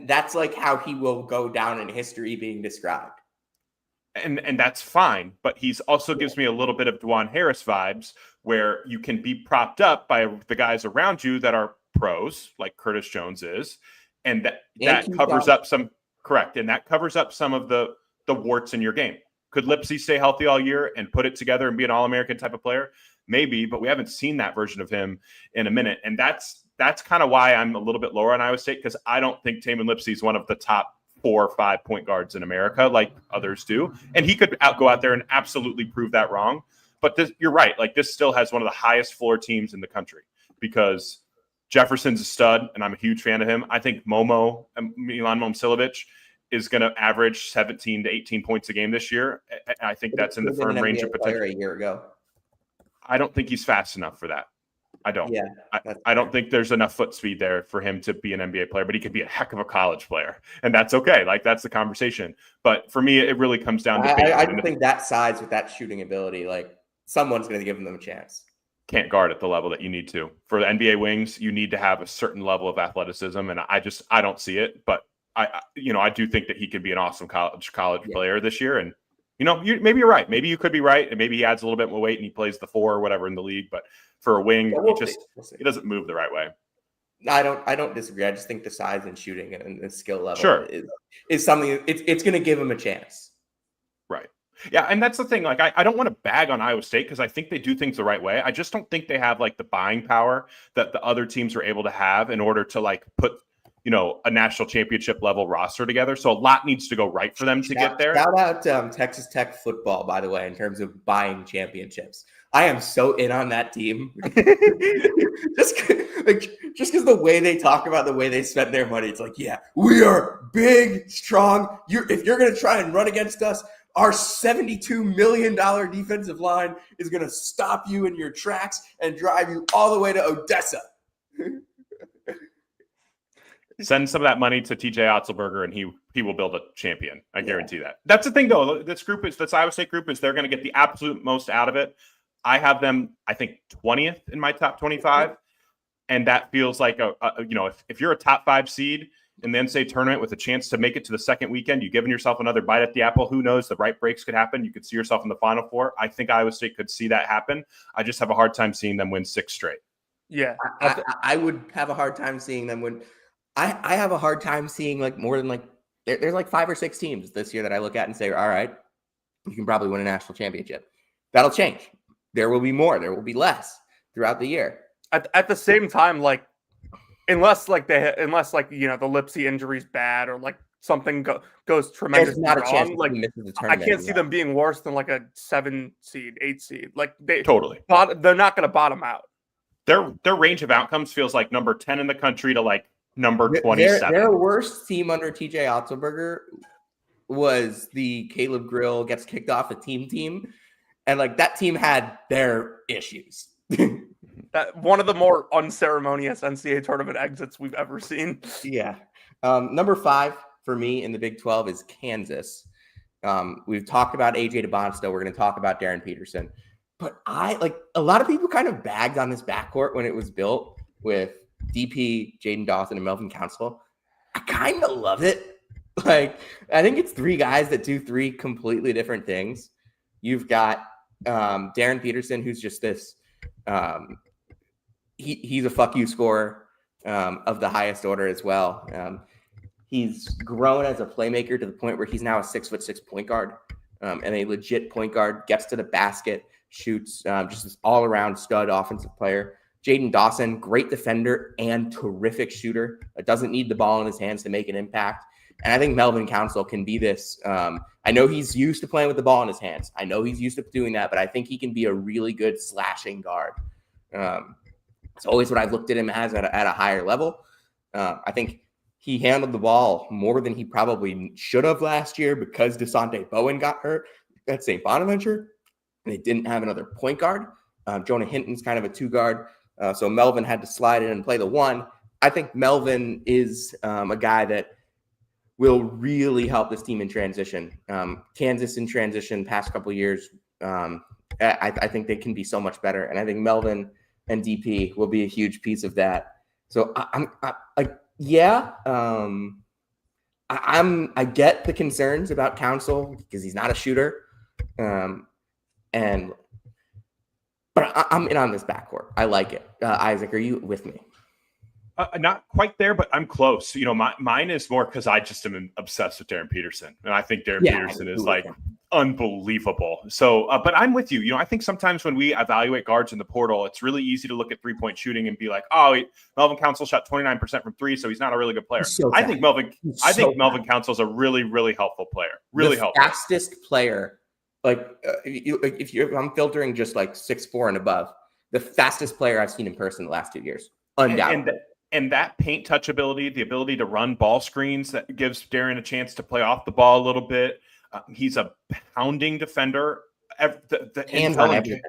that's how he will go down in history being described. And that's fine, but he's also gives me a little bit of Dwan Harris vibes, where you can be propped up by the guys around you that are pros, like Curtis Jones is, and that covers up some of the warts in your game. Could Lipsey stay healthy all year and put it together and be an All-American type of player? Maybe, but we haven't seen that version of him in a minute. And that's kind of why I'm a little bit lower on Iowa State, because I don't think Tamin Lipsey is one of the top 4 or 5 point guards in America like others do. And he could go out there and absolutely prove that wrong. But you're right. This still has one of the highest floor teams in the country, because Jefferson's a stud, and I'm a huge fan of him. I think Milan Momcilovic is going to average 17 to 18 points a game this year. I think that's in the firm range of potential. A year ago. I don't think he's fast enough for that. I don't. Yeah, I don't think there's enough foot speed there for him to be an NBA player, but he could be a heck of a college player, and that's okay. Like, that's the conversation. But for me, it really comes down to I don't think that size with that shooting ability, like someone's going to give them a chance. Can't guard at the level that you need to. For the NBA wings, you need to have a certain level of athleticism, and I don't see it. But I do think that he could be an awesome college player this year. And maybe you're right. Maybe you could be right, and maybe he adds a little bit more weight and he plays the 4 or whatever in the league. But for a wing, We'll he doesn't move the right way. I don't disagree. I just think the size and shooting and the skill level is something. It's going to give him a chance. Right. Yeah, and that's the thing. Like, I don't want to bag on Iowa State because I think they do things the right way. I just don't think they have like the buying power that the other teams are able to have in order to like put a national championship level roster together. So a lot needs to go right for them to get there. Shout out Texas Tech football, by the way, in terms of buying championships. I am so in on that team. just because the way they talk about the way they spend their money, it's like, yeah, we are big, strong. If you're going to try and run against us, our $72 million defensive line is going to stop you in your tracks and drive you all the way to Odessa. Send some of that money to TJ Otzelberger, and he will build a champion. I guarantee that. That's the thing, though. This Iowa State group is they're going to get the absolute most out of it. I have them, I think, 20th in my top 25, and that feels like if you're a top 5 seed in the NCAA tournament with a chance to make it to the second weekend, you've given yourself another bite at the apple. Who knows? The right breaks could happen. You could see yourself in the Final Four. I think Iowa State could see that happen. I just have a hard time seeing them win 6 straight. Yeah, I would have a hard time seeing them win. I have a hard time seeing like more than there's like 5 or 6 teams this year that I look at and say, all right, you can probably win a national championship. That'll change. There will be more. There will be less throughout the year. At the same time, like unless the Lipsy injury's bad or like something goes tremendously not a wrong, chance like I can't see them being worse than like a 7 seed, 8 seed. Like they're not going to bottom out. Their range of outcomes feels like number 10 in the country to like number 27. Their worst team under TJ Otzelberger was the Caleb Grill gets kicked off a team. And like that team had their issues. That one of the more unceremonious NCAA tournament exits we've ever seen. Yeah. Number 5 for me in the Big 12 is Kansas. We've talked about AJ DeBonsta. We're going to talk about Darren Peterson. But a lot of people kind of bagged on this backcourt when it was built with DP, Jaden Dawson, and Melvin Council. I kind of love it. Like, I think it's 3 guys that do 3 completely different things. You've got Darren Peterson, who's just this he's a fuck you scorer of the highest order as well. He's grown as a playmaker to the point where he's now a 6'6" point guard and a legit point guard, gets to the basket, shoots, just this all-around stud offensive player. Jaden Dawson, great defender and terrific shooter. Doesn't need the ball in his hands to make an impact. And I think Melvin Council can be this. I know he's used to playing with the ball in his hands. I know he's used to doing that, but I think he can be a really good slashing guard. It's always what I've looked at him as at a higher level. I think he handled the ball more than he probably should have last year because DeSante Bowen got hurt at St. Bonaventure. And they didn't have another point guard. Jonah Hinton's kind of a 2 guard. So Melvin had to slide in and play the 1. I think Melvin is a guy that will really help this team in transition. Kansas in transition past couple of years, I think they can be so much better. And I think Melvin and DP will be a huge piece of that. So I get the concerns about Council because he's not a shooter. But I'm in on this backcourt. I like it. Isaac, are you with me? Not quite there, but I'm close. Mine is more because I just am obsessed with Darren Peterson, and I think Darren Peterson is like unbelievable. So, but I'm with you. I think sometimes when we evaluate guards in the portal, it's really easy to look at 3-point shooting and be like, "Oh, Melvin Council shot 29% from 3, so he's not a really good player." I think Melvin Council is a really, really helpful player. Really helpful. Fastest player. If I'm filtering just like 6'4" and above, the fastest player I've seen in person the last 2 years, undoubtedly. And that paint touch ability, the ability to run ball screens, that gives Darren a chance to play off the ball a little bit. He's a pounding defender. The Hands on everything.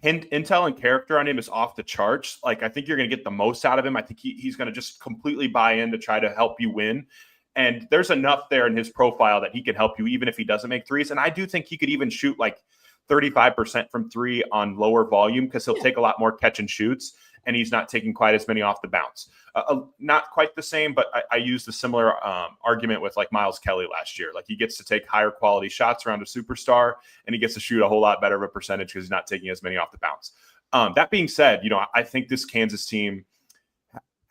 intel and character on him is off the charts. Like, I think you're going to get the most out of him. I think he's going to just completely buy in to try to help you win. And there's enough there in his profile that he can help you even if he doesn't make threes. And I do think he could even shoot like 35% from three on lower volume because he'll take a lot more catch and shoots, and he's not taking quite as many off the bounce. Not quite the same, but I used a similar argument with like Miles Kelly last year. Like, he gets to take higher quality shots around a superstar, and he gets to shoot a whole lot better of a percentage because he's not taking as many off the bounce. That being said, I think this Kansas team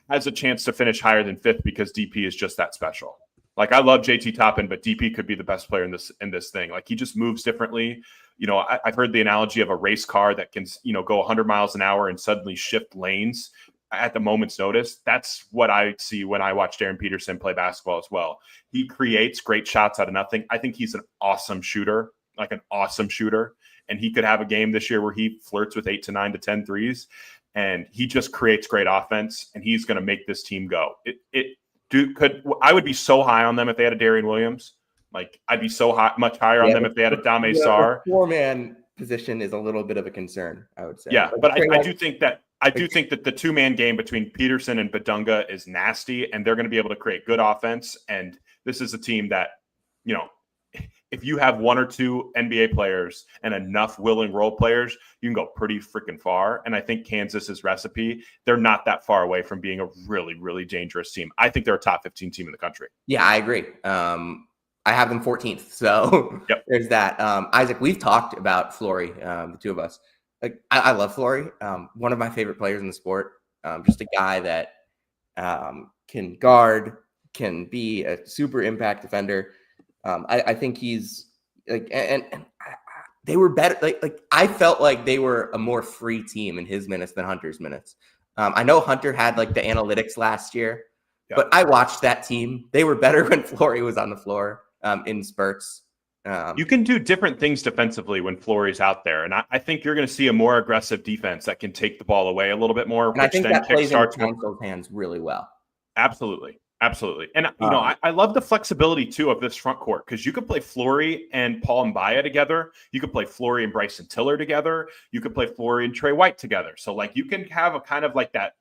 has a chance to finish higher than 5th because DP is just that special. Like, I love JT Toppin, but DP could be the best player in this thing. Like, he just moves differently. I've heard the analogy of a race car that can, go 100 miles an hour and suddenly shift lanes at the moment's notice. That's what I see when I watch Darren Peterson play basketball as well. He creates great shots out of nothing. I think he's an awesome shooter, and he could have a game this year where he flirts with 8 to 9 to 10 threes, and he just creates great offense, and he's going to make this team go. I would be so high on them if they had a Darian Williams. Like, I'd be so much higher on them if they had a Dame Sarr. The 4-man position is a little bit of a concern, I would say. Yeah, but I do think that the 2-man game between Peterson and Badunga is nasty, and they're going to be able to create good offense. And this is a team that, if you have 1 or 2 NBA players and enough willing role players, you can go pretty freaking far. And I think Kansas's recipe, they're not that far away from being a really, really dangerous team. I think they're a top 15 team in the country. Yeah, I agree. I have them 14th. So yep. There's that. Isaac, we've talked about Flory, the two of us. Like, I love Flory. One of my favorite players in the sport. Just a guy that can guard, can be a super impact defender. I think he's like, and they were better. Like I felt like they were a more free team in his minutes than Hunter's minutes. I know Hunter had like the analytics last year, but I watched that team. They were better when Flory was on the floor in spurts. You can do different things defensively when Flory's out there, and I think you're going to see a more aggressive defense that can take the ball away a little bit more. And I think that plays in Council's hands really well. Absolutely. And, I love the flexibility, too, of this front court because you could play Flory and Paul Mbaya together. You could play Flory and Bryson Tiller together. You could play Flory and Trey White together. So, like, you can have a kind of like that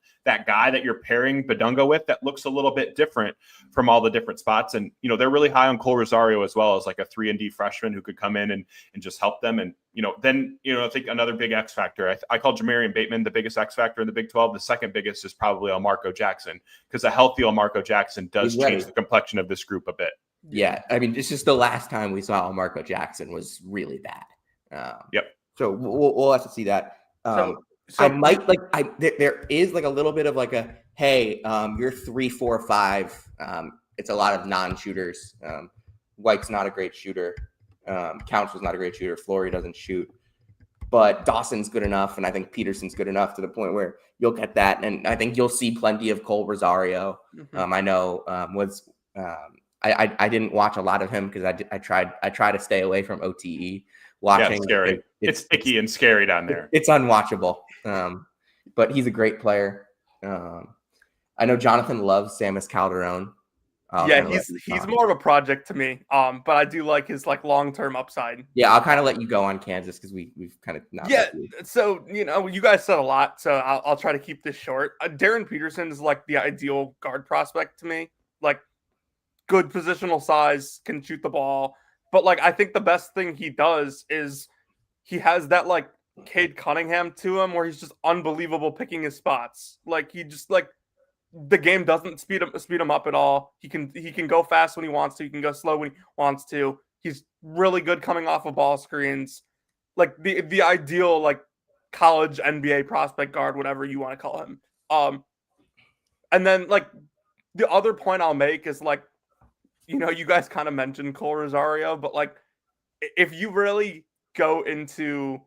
guy that you're pairing Badunga with that looks a little bit different from all the different spots. And, they're really high on Cole Rosario as well as like a 3-and-D freshman who could come in and just help them. And, I think another big X factor, I call Jamarian Bateman the biggest X factor in the Big 12. The second biggest is probably Marco Jackson because a healthy Marco Jackson does change the complexion of this group a bit. Yeah. I mean, it's just the last time we saw Marco Jackson was really bad. Yep. So we'll have to see that. So I might there is like a little bit of like a, hey, you're 3, 4, 5. It's a lot of non-shooters. White's not a great shooter. Council's not a great shooter. Flory doesn't shoot, but Dawson's good enough. And I think Peterson's good enough to the point where you'll get that. And I think you'll see plenty of Cole Rosario. I know I didn't watch a lot of him because I try to stay away from OTE. Watching, yeah, it's scary. It's sticky and scary down there. It's unwatchable. But he's a great player. I know Jonathan loves Samus Calderon. He's more of a project to me. But I do like his like long-term upside. Yeah, I'll kind of let you go on Kansas because we've kind of not. Yeah, so you guys said a lot, so I'll try to keep this short. Darren Peterson is like the ideal guard prospect to me. Like, good positional size, can shoot the ball. But, like, I think the best thing he does is he has that, like, Cade Cunningham to him where he's just unbelievable picking his spots. Like, he just, like, the game doesn't speed him up at all. He can go fast when he wants to. He can go slow when he wants to. He's really good coming off of ball screens. Like, the ideal, like, college NBA prospect guard, whatever you want to call him. And then, like, the other point I'll make is, like, you guys kind of mentioned Cole Rosario, but like, if you really go into,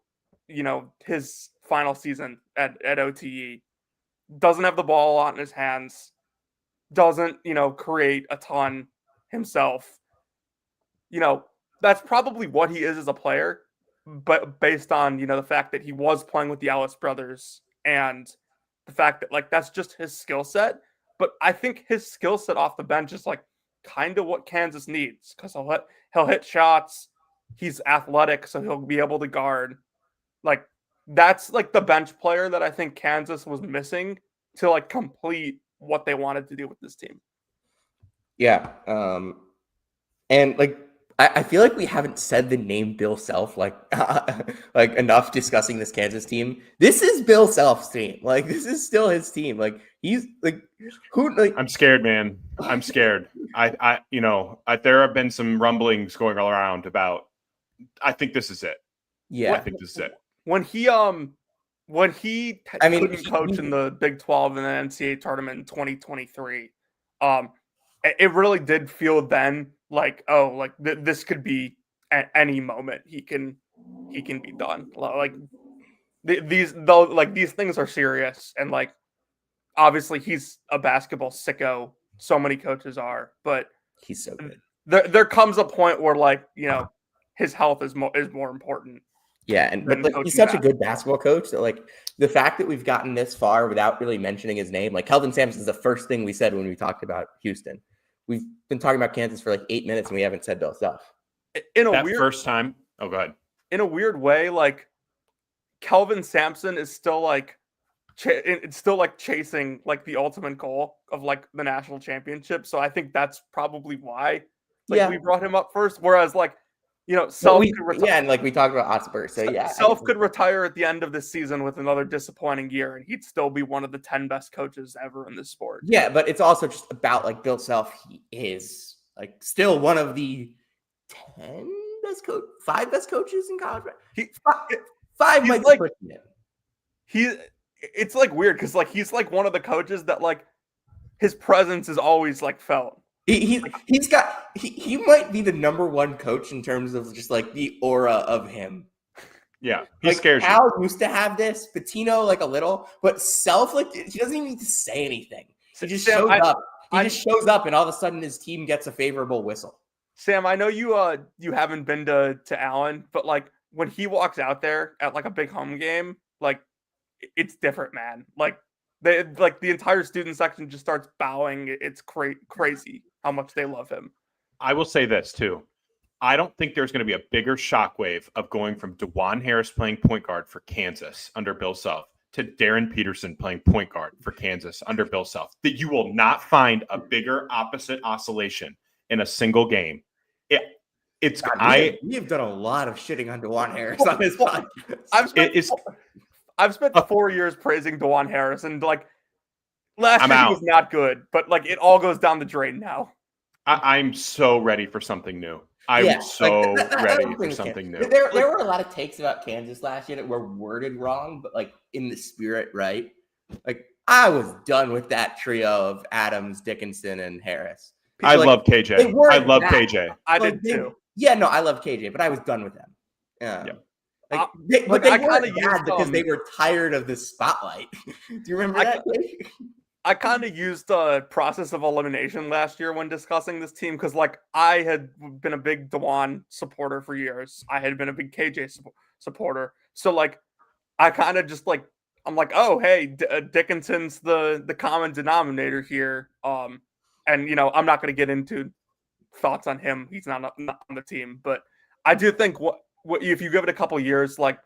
his final season at OTE, doesn't have the ball a lot in his hands, doesn't, create a ton himself, that's probably what he is as a player, but based on, the fact that he was playing with the Ellis brothers and the fact that like, that's just his skill set. But I think his skill set off the bench is like, kind of what Kansas needs because he'll hit shots. He's athletic, so he'll be able to guard. Like, that's like the bench player that I think Kansas was missing to like complete what they wanted to do with this team. Yeah. And like I feel like we haven't said the name Bill Self like like enough discussing this Kansas team. This is Bill Self's team. Like this is still his team. Like he's like who like I'm scared, man. I'm scared. There have been some rumblings going around about. I think this is it. yeah. I think this is it. When he couldn't coach in the Big 12 and the NCAA tournament in 2023, it really did feel then like, oh, like this could be at any moment he can be done. Like these things are serious, and like obviously he's a basketball sicko. So many coaches are, but He's so good. There comes a point where like his health is more important. Yeah, but like he's such a good basketball coach that like the fact that we've gotten this far without really mentioning his name, like Kelvin Sampson is the first thing we said when we talked about Houston. We've been talking about Kansas for like 8 minutes and we haven't said Bill Self. First time. Oh, go ahead. In a weird way, like Kelvin Sampson is still like it's still like chasing like the ultimate goal of like the national championship. So I think that's probably why we brought him up first. Whereas like Self could retire. And like we talked about Hotspur. So yeah, Self could retire at the end of this season with another disappointing year, and he'd still be one of the 10 best coaches ever in this sport. Yeah, but it's also just about like Bill Self. He is like still one of the 5 best coaches in college. Five might be pushing it. It's like weird because like he's like one of the coaches that like his presence is always like felt. He might be the number 1 coach in terms of just like the aura of him. Yeah, he scares you. Al used to have this, Patino like a little, but Self like he doesn't even need to say anything. He just shows up. He just shows up, and all of a sudden his team gets a favorable whistle. Sam, I know you haven't been to Allen, but like when he walks out there at like a big home game, like it's different, man. Like the entire student section just starts bowing. It's crazy how much they love him. I will say this too. I don't think there's going to be a bigger shockwave of going from DeJuan Harris playing point guard for Kansas under Bill Self to Darren Peterson playing point guard for Kansas under Bill Self. That you will not find a bigger opposite oscillation in a single game. We have done a lot of shitting on DeJuan Harris on this podcast. I've spent 4 years praising DeJuan Harris, and like last year he was not good, but like it all goes down the drain now. I'm so ready for something new. I'm so ready for something new. There were a lot of takes about Kansas last year that were worded wrong, but like in the spirit, right? Like I was done with that trio of Adams, Dickinson, and Harris. I love KJ. I love KJ. I did too. Yeah, no, I love KJ, but I was done with them. Yeah. They weren't bad because they were tired of the spotlight. Do you remember that? I kind of used the process of elimination last year when discussing this team because, like, I had been a big DeJuan supporter for years. I had been a big KJ supporter. So, like, I kind of just, like, I'm like, oh, hey, Dickinson's the common denominator here. And, I'm not going to get into thoughts on him. He's not on the team. But I do think what if you give it a couple years, like,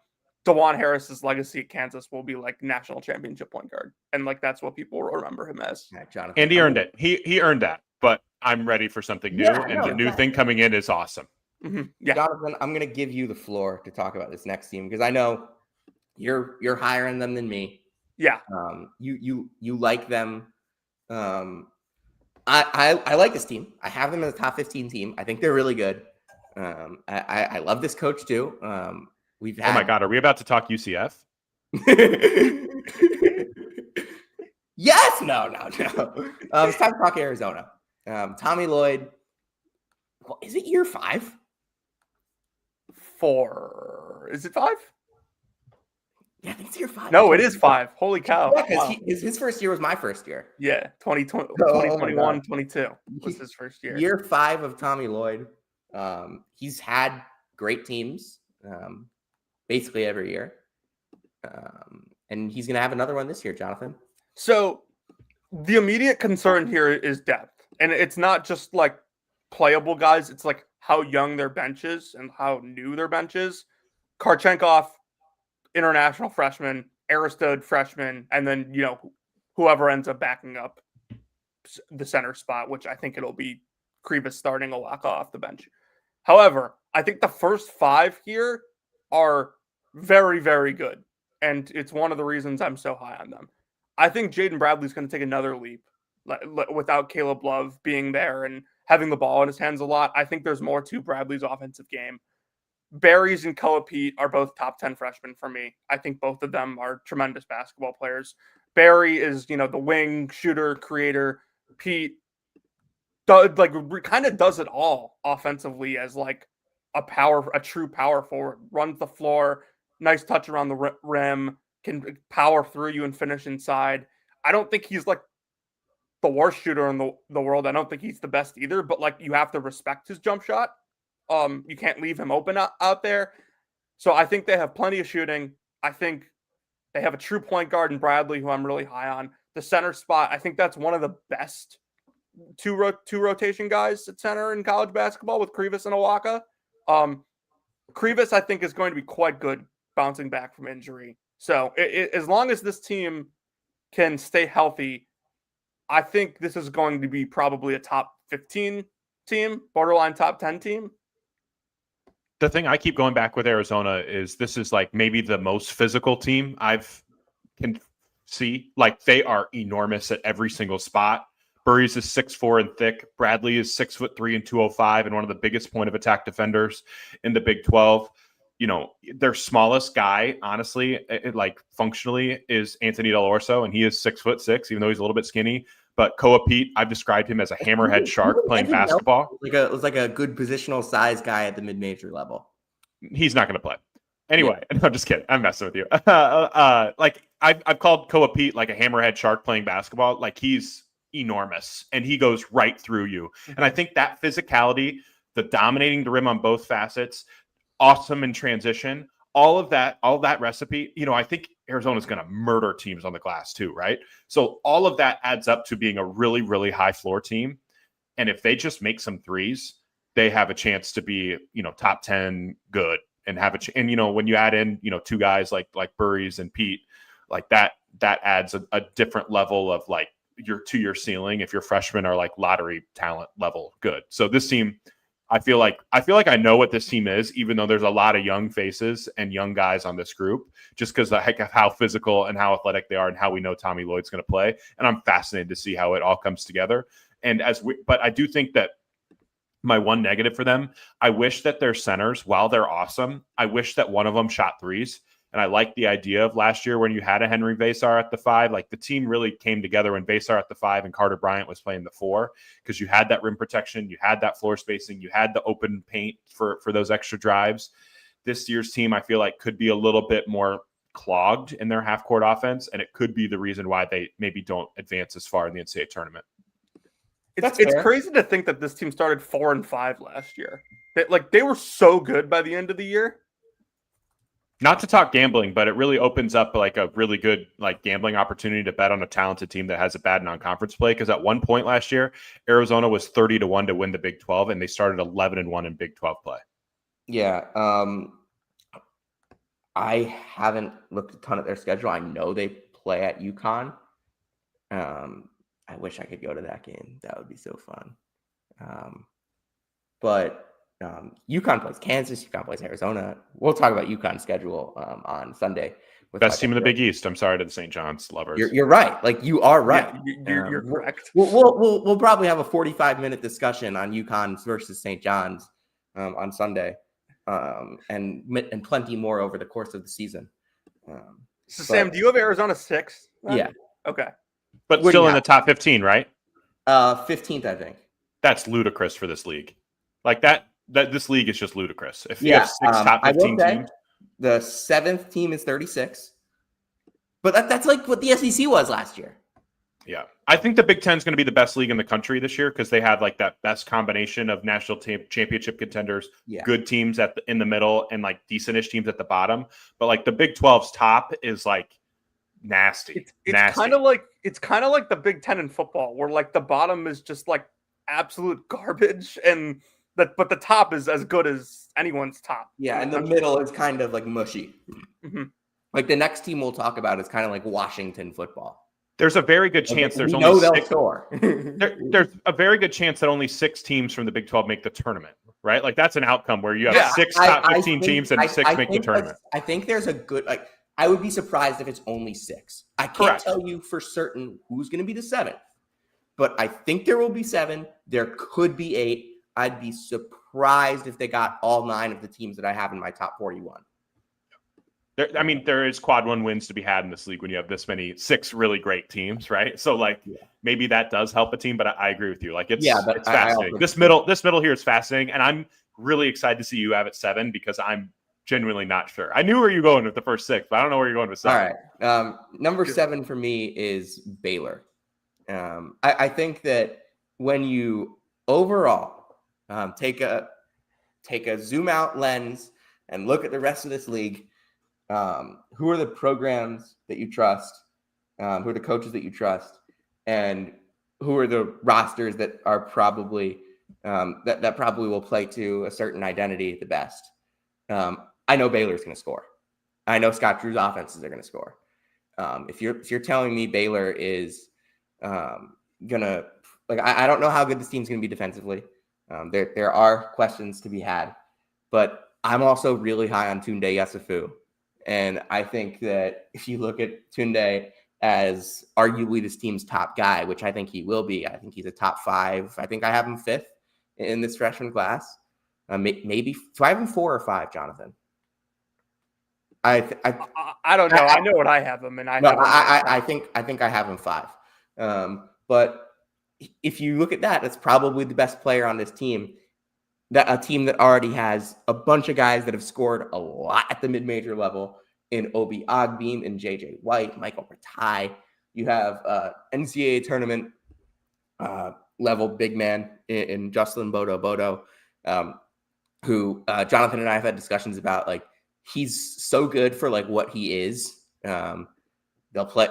DeJuan Harris's legacy at Kansas will be like national championship point guard. And like, that's what people remember him as. Yeah, Jonathan, and he earned it. He earned that, but I'm ready for something new. The new thing coming in is awesome. Mm-hmm. Yeah. Jonathan, I'm going to give you the floor to talk about this next team because I know you're higher in them than me. Yeah. You like them. I like this team. I have them as a top 15 team. I think they're really good. I love this coach too. Oh my God, are we about to talk UCF? Yes, no. It's time to talk Arizona. Tommy Lloyd. Well, is it year 5? 4. Is it 5? Yeah, I think it's year 5. No, it is 5. Holy cow. Yeah, because his first year was my first year. Yeah, 2021, 22 was his first year. Year 5 of Tommy Lloyd. He's had great teams. Basically every year. And he's going to have another one this year, Jonathan. So the immediate concern here is depth. And it's not just like playable guys. It's like how young their bench is and how new their bench is. Karchenkov, international freshman, Aristode freshman, and then, whoever ends up backing up the center spot, which I think it'll be Krivas starting Awaka off the bench. However, I think the first 5 here are very, very good. And it's one of the reasons I'm so high on them. I think Jaden Bradley's going to take another leap without Caleb Love being there and having the ball in his hands a lot. I think there's more to Bradley's offensive game. Berries and Koa Pete are both top 10 freshmen for me. I think both of them are tremendous basketball players. Barry is, the wing, shooter, creator. Pete kind of does it all offensively as like a true power forward. Runs the floor, nice touch around the rim, can power through you and finish inside. I don't think he's like the worst shooter in the world. I don't think he's the best either, but like you have to respect his jump shot. You can't leave him open out there. So I think they have plenty of shooting. I think they have a true point guard in Bradley, who I'm really high on. The center spot, I think that's one of the best two rotation guys at center in college basketball with Krivas and Awaka. Krivas, I think, is going to be quite good bouncing back from injury. So as long as this team can stay healthy, I think this is going to be probably a top 15 team, borderline top 10 team. The thing I keep going back with Arizona is this is like maybe the most physical team can see. Like they are enormous at every single spot. Burries is 6'4" and thick. Bradley is 6'3" and 205 and one of the biggest point of attack defenders in the Big 12. Their smallest guy, honestly, functionally, is Anthony Del Orso, and he is 6'6", even though he's a little bit skinny. But Koa Pete, I've described him as a hammerhead shark playing basketball. It was like a good positional size guy at the mid-major level. He's not going to play. Anyway, yeah. I'm just kidding. I'm messing with you. I've called Koa Pete like a hammerhead shark playing basketball. Like he's enormous, and he goes right through you. And I think that physicality, the dominating the rim on both facets, awesome in transition, all that recipe, I think Arizona's going to murder teams on the glass too, right? So all of that adds up to being a really, really high floor team. And if they just make some threes, they have a chance to be, top 10 good and have and when you add in, two guys like Burries and Pete, like that adds a different level of like your ceiling if your freshmen are like lottery talent level good. So this team, I feel like I know what this team is, even though there's a lot of young faces and young guys on this group, just because of how physical and how athletic they are and how we know Tommy Lloyd's going to play. And I'm fascinated to see how it all comes together. And but I do think that my one negative for them, I wish that their centers, while they're awesome, I wish that one of them shot threes. And I like the idea of last year when you had a Henry Vasar at the 5, like the team really came together when Vasar at the 5 and Carter Bryant was playing the 4, because you had that rim protection, you had that floor spacing, you had the open paint for those extra drives. This year's team, I feel like, could be a little bit more clogged in their half court offense, and it could be the reason why they maybe don't advance as far in the NCAA tournament. It's crazy to think that this team started 4-5 last year. They were so good by the end of the year. Not to talk gambling, but it really opens up like a really good gambling opportunity to bet on a talented team that has a bad non-conference play. Because at one point last year, Arizona was 30-1 to win the Big 12, and they started 11-1 in Big 12 play. Yeah, I haven't looked a ton at their schedule. I know they play at UConn. I wish I could go to that game. That would be so fun. But UConn plays Kansas. UConn plays Arizona. We'll talk about UConn's schedule on Sunday. Best team in the Big East. I'm sorry to the St. John's lovers. You're right. Like you are right. Yeah, you're correct. We'll probably have a 45-minute discussion on UConn versus St. John's on Sunday, and plenty more over the course of the season. Sam, do you have Arizona 6? Yeah. Okay. But still in the top 15, right? 15th, I think. That's ludicrous for this league. Like that this league is just ludicrous. If you have 6 top 15 teams. The 7th team is 36. But that's like what the SEC was last year. Yeah. I think the Big Ten is going to be the best league in the country this year because they have like that best combination of national championship contenders, good teams in the middle, and like decent-ish teams at the bottom. But like the Big 12's top is like nasty. It's kind of like the Big Ten in football, where like the bottom is just like absolute garbage, but the top is as good as anyone's top. Yeah, and the middle is kind of like mushy. Mm-hmm. Like the next team we'll talk about is kind of like Washington football. There's a very good chance we there's know only they'll six. score. There's a very good chance that only 6 teams from the Big 12 make the tournament, right? Like that's an outcome where you have Yeah. 6 top 15 teams and 6 make the tournament. I think there's a good, like, I would be surprised if it's only 6. I can't Correct. tell you for certain who's going to be the 7th, but I think there will be 7. There could be 8. I'd be surprised if they got all 9 of the teams that I have in my top 41. There is quad 1 wins to be had in this league when you have this many 6 really great teams, right? So like maybe that does help a team, but I agree with you. Like it's fascinating. This middle here is fascinating, and I'm really excited to see you have it 7 because I'm genuinely not sure. I knew where you're going with the first 6, but I don't know where you're going with 7. All right. Number 7 for me is Baylor. I think that when you overall take a zoom out lens and look at the rest of this league, who are the programs that you trust? Who are the coaches that you trust? And who are the rosters that are probably that probably will play to a certain identity the best? I know Baylor's going to score. I know Scott Drew's offenses are going to score. If you're telling me Baylor is gonna, like, I don't know how good this team's going to be defensively. There are questions to be had, but I'm also really high on Tunde Yesufu. And I think that if you look at Tunde as arguably this team's top guy, which I think he will be, I think he's a top 5. I think I have him 5th in this freshman class. Maybe do I have him 4 or 5, Jonathan? I don't know. I know what I have him, and I think I have him 5. But if you look at that, that's probably the best player on this team. That a team that already has a bunch of guys that have scored a lot at the mid-major level in Obi Ogbeam and JJ White, Michael Ratai. You have NCAA tournament level big man in Jocelyn Bodo, who Jonathan and I have had discussions about. Like, he's so good for like what he is. They'll play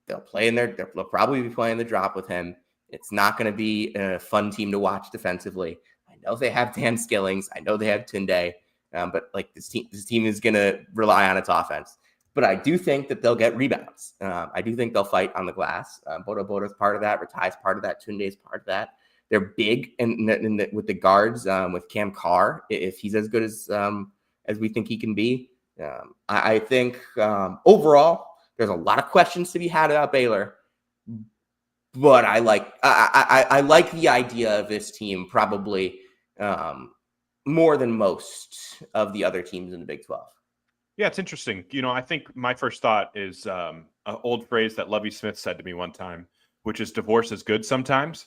they'll probably be playing the drop with him. It's not going to be a fun team to watch defensively. I know they have Dan Skillings. I know they have Tunde, but like this team is going to rely on its offense. But I do think that they'll get rebounds. I do think they'll fight on the glass. Bodo's part of that. Ratai's part of that. Tunde's part of that. They're big with the guards, with Cam Carr, if he's as good as we think he can be. I think overall, there's a lot of questions to be had about Baylor. But I like the idea of this team probably more than most of the other teams in the Big 12. Yeah, it's interesting. I think my first thought is an old phrase that Lovie Smith said to me one time, which is divorce is good sometimes.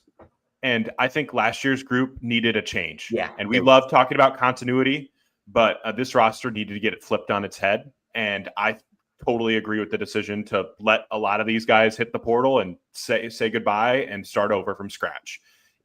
And I think last year's group needed a change. Yeah. And we love talking about continuity, but this roster needed to get it flipped on its head. And I totally agree with the decision to let a lot of these guys hit the portal and say goodbye and start over from scratch.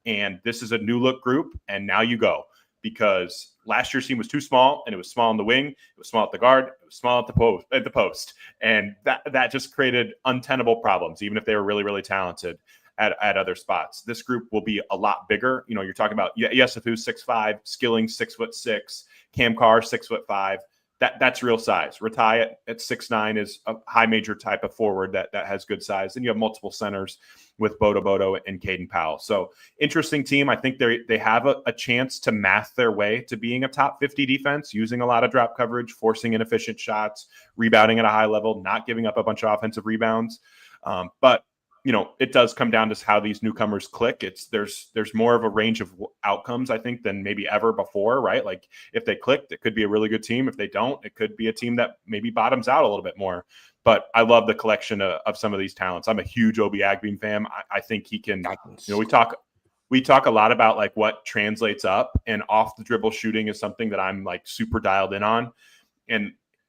And this is a new look group, and now you go, because last year's team was too small, and it was small in the wing, it was small at the guard, it was small at the post, and that just created untenable problems, even if they were really, really talented at other spots. This group will be a lot bigger. You're talking about Yesufu 6'5", Skilling 6'6", Cam Carr 6'5". That's real size. Ratai at 6'9" is a high major type of forward that has good size. And you have multiple centers with Bodo and Caden Powell. So interesting team. I think they have a chance to math their way to being a top 50 defense, using a lot of drop coverage, forcing inefficient shots, rebounding at a high level, not giving up a bunch of offensive rebounds. But it does come down to how these newcomers click. There's more of a range of outcomes, I think, than maybe ever before, right? Like if they clicked, it could be a really good team. If they don't, it could be a team that maybe bottoms out a little bit more. But I love the collection of some of these talents. I'm a huge Obi Ogbeam fan. I think he can, we talk a lot about like what translates up, and off the dribble shooting is something that I'm like super dialed in on.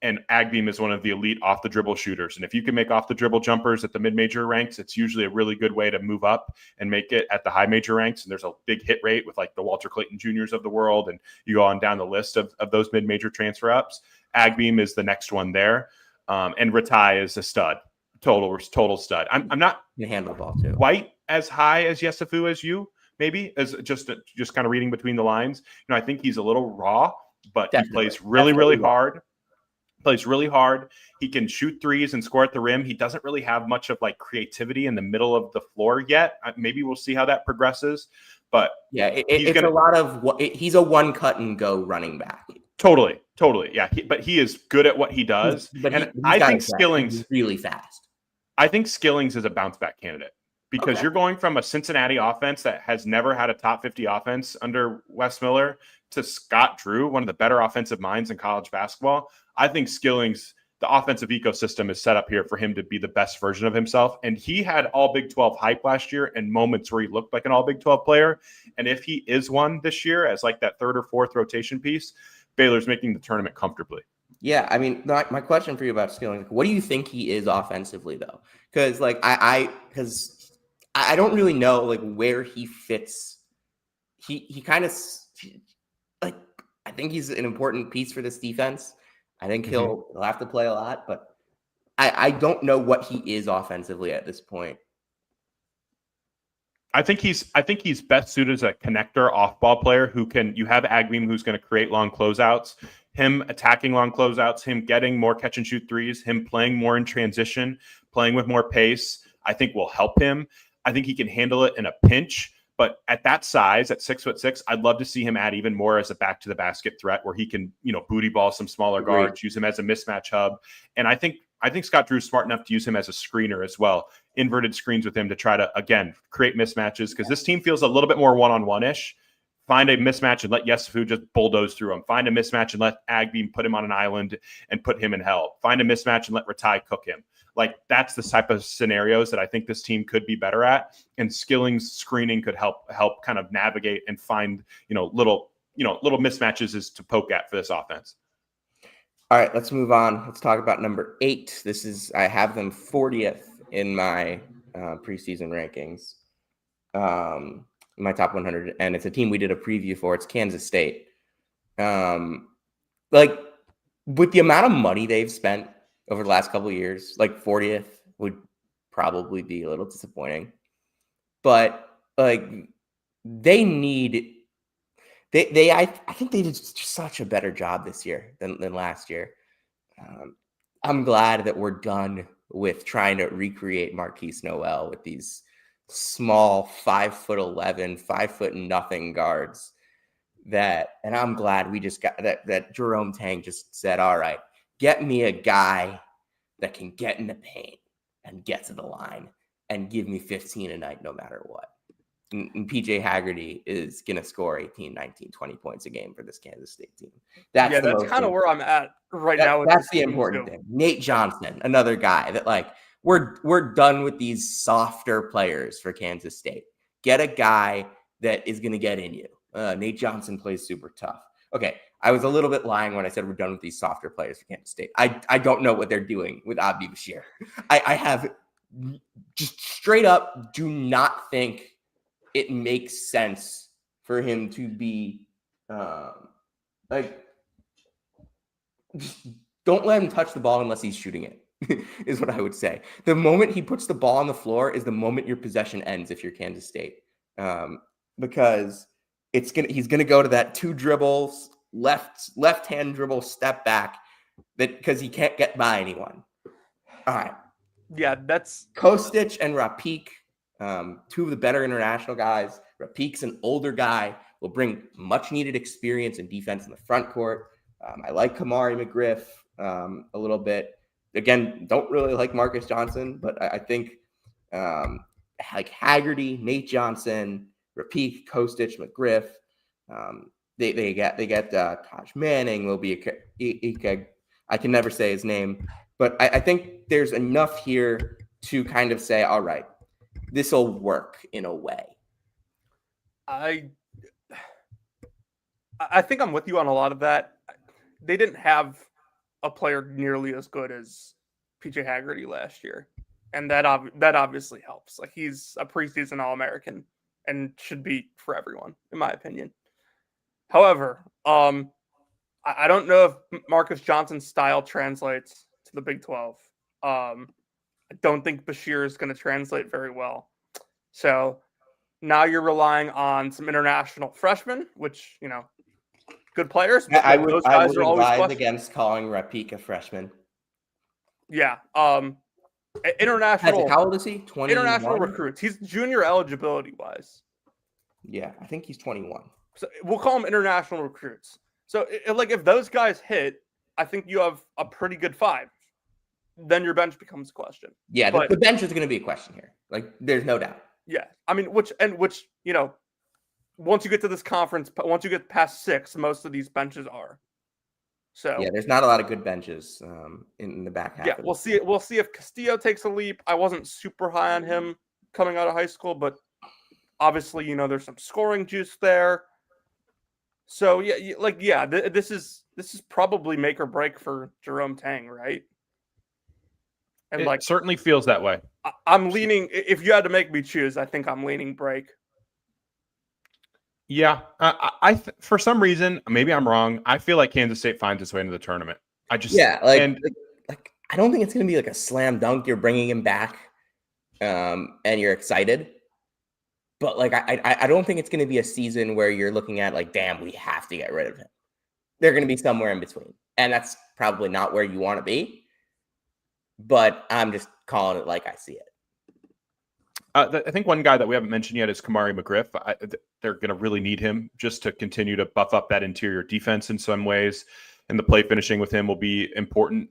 And Ogbeam is one of the elite off the dribble shooters. And if you can make off the dribble jumpers at the mid-major ranks, it's usually a really good way to move up and make it at the high major ranks. And there's a big hit rate with like the Walter Clayton Juniors of the world. And you go on down the list of those mid-major transfer ups. Ogbeam is the next one there. And Ratai is a stud, total stud. I'm not you handle the ball too. Quite as high as Yesufu as you, maybe, as just kind of reading between the lines. I think he's a little raw, but he plays really, really hard. plays really hard. He can shoot threes and score at the rim. He doesn't really have much of like creativity in the middle of the floor yet. Maybe we'll see how that progresses. But yeah, it's a lot of he's a one cut and go running back. Totally. Yeah, but he is good at what he does. I think Skillings really fast. I think Skillings is a bounce back candidate because you're going from a Cincinnati offense that has never had a top 50 offense under Wes Miller to Scott Drew, one of the better offensive minds in college basketball. I think Skillings, the offensive ecosystem is set up here for him to be the best version of himself. And he had all Big 12 hype last year and moments where he looked like an all Big 12 player. And if he is one this year as like that third or fourth rotation piece, Baylor's making the tournament comfortably. Yeah, I mean, my question for you about Skilling, what do you think he is offensively, though? Because, like, I don't really know, like, where he fits. He kind of, like, I think he's an important piece for this defense. I think he'll have to play a lot, but I don't know what he is offensively at this point. I think he's best suited as a connector off-ball player you have Agbeam who's going to create long closeouts, him attacking long closeouts, him getting more catch and shoot threes, him playing more in transition, playing with more pace, I think will help him. I think he can handle it in a pinch, but at that size, at 6'6", I'd love to see him add even more as a back to the basket threat where he can, booty ball some smaller guards, use him as a mismatch hub. And I think Scott Drew's smart enough to use him as a screener as well. Inverted screens with him to try to, again, create mismatches because this team feels a little bit more one-on-one-ish. Find a mismatch and let Yesufu just bulldoze through him. Find a mismatch and let Agbeam put him on an island and put him in hell. Find a mismatch and let Ratai cook him. Like, that's the type of scenarios that I think this team could be better at. And Skilling's screening could help kind of navigate and find, little mismatches is to poke at for this offense. All right, let's move on. Let's talk about number 8. I have them 40th in my preseason rankings, my top 100, and it's a team we did a preview for. It's Kansas State. Like, with the amount of money they've spent over the last couple of years, like 40th would probably be a little disappointing. But like, I think they did such a better job this year than last year. I'm glad that we're done with trying to recreate Marquise Noel with these small 5'11", 5'0" guards. And I'm glad we just got that Jerome Tang just said, all right, get me a guy that can get in the paint and get to the line and give me 15 a night no matter what. And PJ Haggerty is going to score 18, 19, 20 points a game for this Kansas State team. That's kind of where I'm at right now. That's the important thing. Nate Johnson, another guy that, like, we're done with these softer players for Kansas State. Get a guy that is going to get in you. Nate Johnson plays super tough. Okay, I was a little bit lying when I said we're done with these softer players for Kansas State. I don't know what they're doing with Abdi Bashir. I have just straight up do not think it makes sense for him to be just don't let him touch the ball unless he's shooting it, is what I would say. The moment he puts the ball on the floor is the moment your possession ends if you're Kansas State. Because he's gonna go to that 2 dribbles, left-hand dribble step back because he can't get by anyone. All right. Yeah, that's Kostic and Rapik, 2 of the better international guys. Rapik's an older guy, will bring much needed experience and defense in the front court. I like Kamari McGriff a little bit. Again, don't really like Marcus Johnson, but I think like Haggerty, Nate Johnson, Rapik, Kostic, McGriff. They get Taj Manning. Will be I can never say his name, but I think there's enough here to kind of say, all right, this will work in a way. I think I'm with you on a lot of that. They didn't have a player nearly as good as PJ Haggerty last year, and that obviously helps. Like, he's a preseason All-American and should be for everyone, in my opinion. However, I don't know if Marcus Johnson's style translates to the Big 12. I don't think Bashir is going to translate very well. So now you're relying on some international freshmen, which, good players, but I those would guys are always advise questioned. against calling Rapik a freshman. Yeah. How old is he? International 21? recruits. He's junior eligibility wise. Yeah, I think he's 21. So we'll call them international recruits. So if those guys hit, I think you have a pretty good 5. Then your bench becomes a question. Yeah, But the bench is going to be a question here. Like, there's no doubt. yeah, I mean, which once you get to this conference, once you get past 6, most of these benches are. So Yeah, there's not a lot of good benches in the back half. Yeah, we'll see. We'll see if Castillo takes a leap. I wasn't super high on him coming out of high school, but obviously, there's some scoring juice there. So this is probably make or break for Jerome Tang, right? And It certainly feels that way. I'm leaning. If you had to make me choose, I think I'm leaning break. Yeah, for some reason, maybe I'm wrong. I feel like Kansas State finds its way into the tournament. I don't think it's going to be like a slam dunk. You're bringing him back, and you're excited. But I don't think it's going to be a season where you're looking at like, damn, we have to get rid of him. They're going to be somewhere in between, and that's probably not where you want to be. But I'm just calling it like I see it. I think one guy that we haven't mentioned yet is Kamari McGriff. They're going to really need him just to continue to buff up that interior defense in some ways, and the play finishing with him will be important.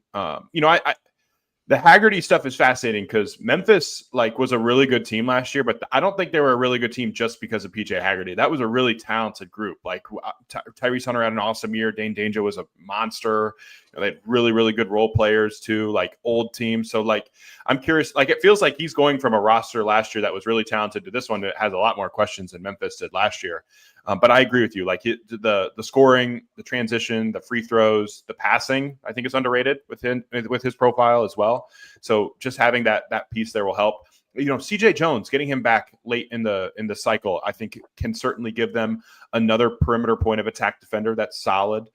The Haggerty stuff is fascinating because Memphis was a really good team last year, but I don't think they were a really good team just because of PJ Haggerty. That was a really talented group. Tyrese Hunter had an awesome year. Dane Danger was a monster. They had really, really good role players too, old teams. So I'm curious, it feels like he's going from a roster last year that was really talented to this one that has a lot more questions than Memphis did last year. But I agree with you. The scoring, the transition, the free throws, the passing, I think is underrated with his profile as well. So just having that piece there will help. CJ Jones, getting him back late in the cycle, I think can certainly give them another perimeter point of attack defender that's solid.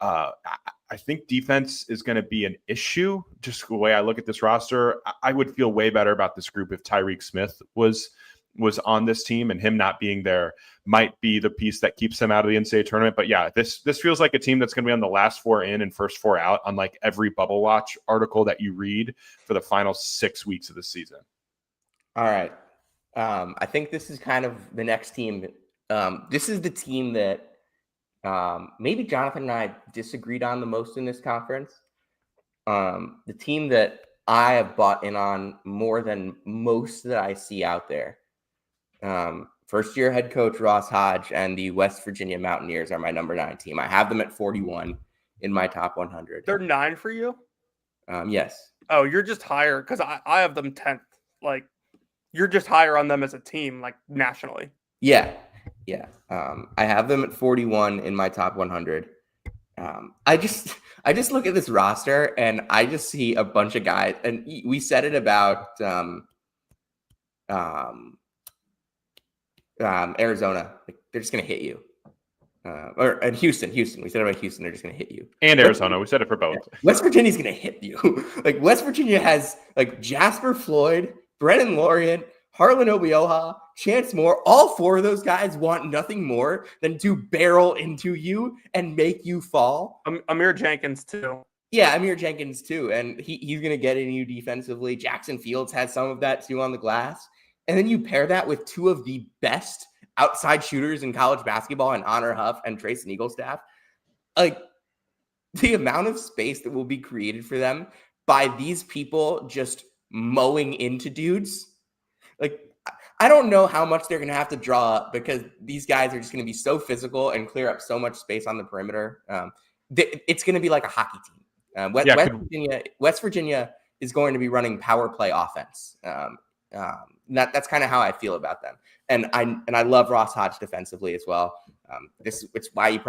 I think defense is going to be an issue. Just the way I look at this roster, I would feel way better about this group if Tyreek Smith was on this team, and him not being there might be the piece that keeps them out of the NCAA tournament. But yeah, this feels like a team that's going to be on the last 4 in and first 4 out on every Bubble Watch article that you read for the final 6 weeks of the season. All right. I think this is kind of the next team. This is the team that maybe Jonathan and I disagreed on the most in this conference. The team that I have bought in on more than most that I see out there. First-year head coach Ross Hodge and the West Virginia Mountaineers are my number 9 team. I have them at 41 in my top 100. They're 9 for you? Yes. Oh, you're just higher because I have them 10th. You're just higher on them as a team, nationally. Yeah. I have them at 41 in my top 100. I just look at this roster and I just see a bunch of guys, and we said it about Arizona. They're just gonna hit you. And Houston. We said about Houston, they're just gonna hit you. And Arizona, we said it for both. West Virginia's gonna hit you. West Virginia has Jasper Floyd, Brennan Lorient, Harlan Obioha, Chance Moore. All 4 of those guys want nothing more than to barrel into you and make you fall. Amir Jenkins too. Yeah, Amir Jenkins too. And he's going to get in you defensively. Jackson Fields had some of that too on the glass. And then you pair that with 2 of the best outside shooters in college basketball, and Honor Huff and Trayson Eaglestaff. The amount of space that will be created for them by these people just mowing into dudes. I don't know how much they're going to have to draw up because these guys are just going to be so physical and clear up so much space on the perimeter. It's going to be like a hockey team. West Virginia is going to be running power play offense. That's kind of how I feel about them. And I love Ross Hodge defensively as well. It's why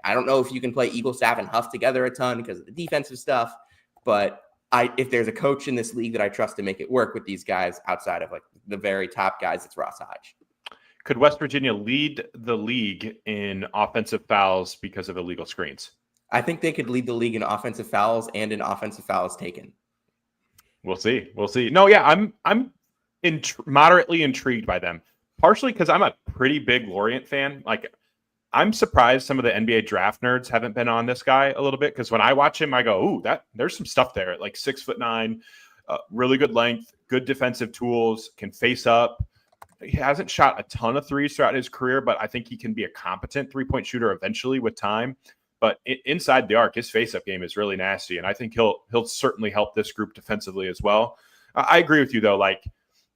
I don't know if you can play Eaglestaff and Huff together a ton because of the defensive stuff, but if there's a coach in this league that I trust to make it work with these guys outside of the very top guys, it's Ross Hodge. Could West Virginia lead the league in offensive fouls because of illegal screens? I think they could lead the league in offensive fouls and in offensive fouls taken. We'll see. No, yeah, I'm moderately intrigued by them, partially because I'm a pretty big Lorient fan. I'm surprised some of the NBA draft nerds haven't been on this guy a little bit, because when I watch him, I go, "Ooh, there's some stuff there." At like 6'9", really good length, good defensive tools, can face up. He hasn't shot a ton of threes throughout his career, but I think he can be a competent 3-point shooter eventually with time. But inside the arc, his face-up game is really nasty, and I think he'll certainly help this group defensively as well. I agree with you though, like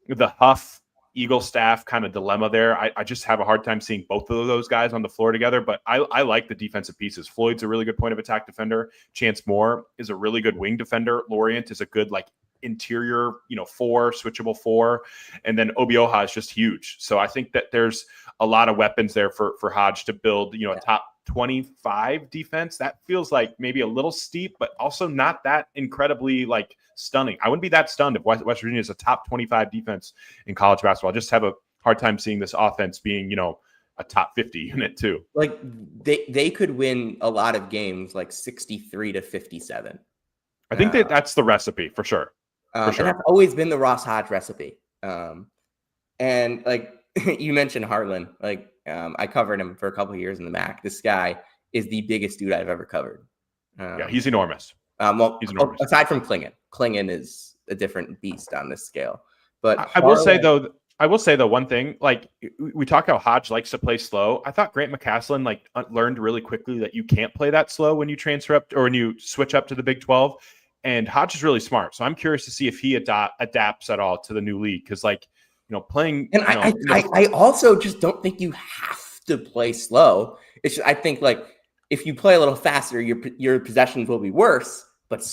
the Huff Eagle staff kind of dilemma there. I just have a hard time seeing both of those guys on the floor together, but I like the defensive pieces. Floyd's a really good point of attack defender. Chance Moore is a really good wing defender. Lorient is a good like interior, 4, switchable 4. And then Obioha is just huge. So I think that there's a lot of weapons there for Hodge to build, a top 25 defense. That feels like maybe a little steep, but also not that incredibly like stunning. I wouldn't be that stunned if West Virginia is a top 25 defense in college basketball. I just have a hard time seeing this offense being, a top 50 unit too. Like they could win a lot of games like 63-57. I think that's the recipe for sure. And that's always been the Ross Hodge recipe. And like you mentioned Harlan, like I covered him for a couple of years in the MAC. This guy is the biggest dude I've ever covered. Yeah, he's enormous. He's enormous. Aside from Klingon is a different beast on this scale. But I will say though, one thing, like we talk how Hodge likes to play slow. I thought Grant McCaslin like learned really quickly that you can't play that slow when you transfer up or when you switch up to the Big 12. And Hodge is really smart. So I'm curious to see if he adapts at all to the new league. Because like, playing. And I also just don't think you have to play slow. It's just, I think like if you play a little faster, your possessions will be worse. But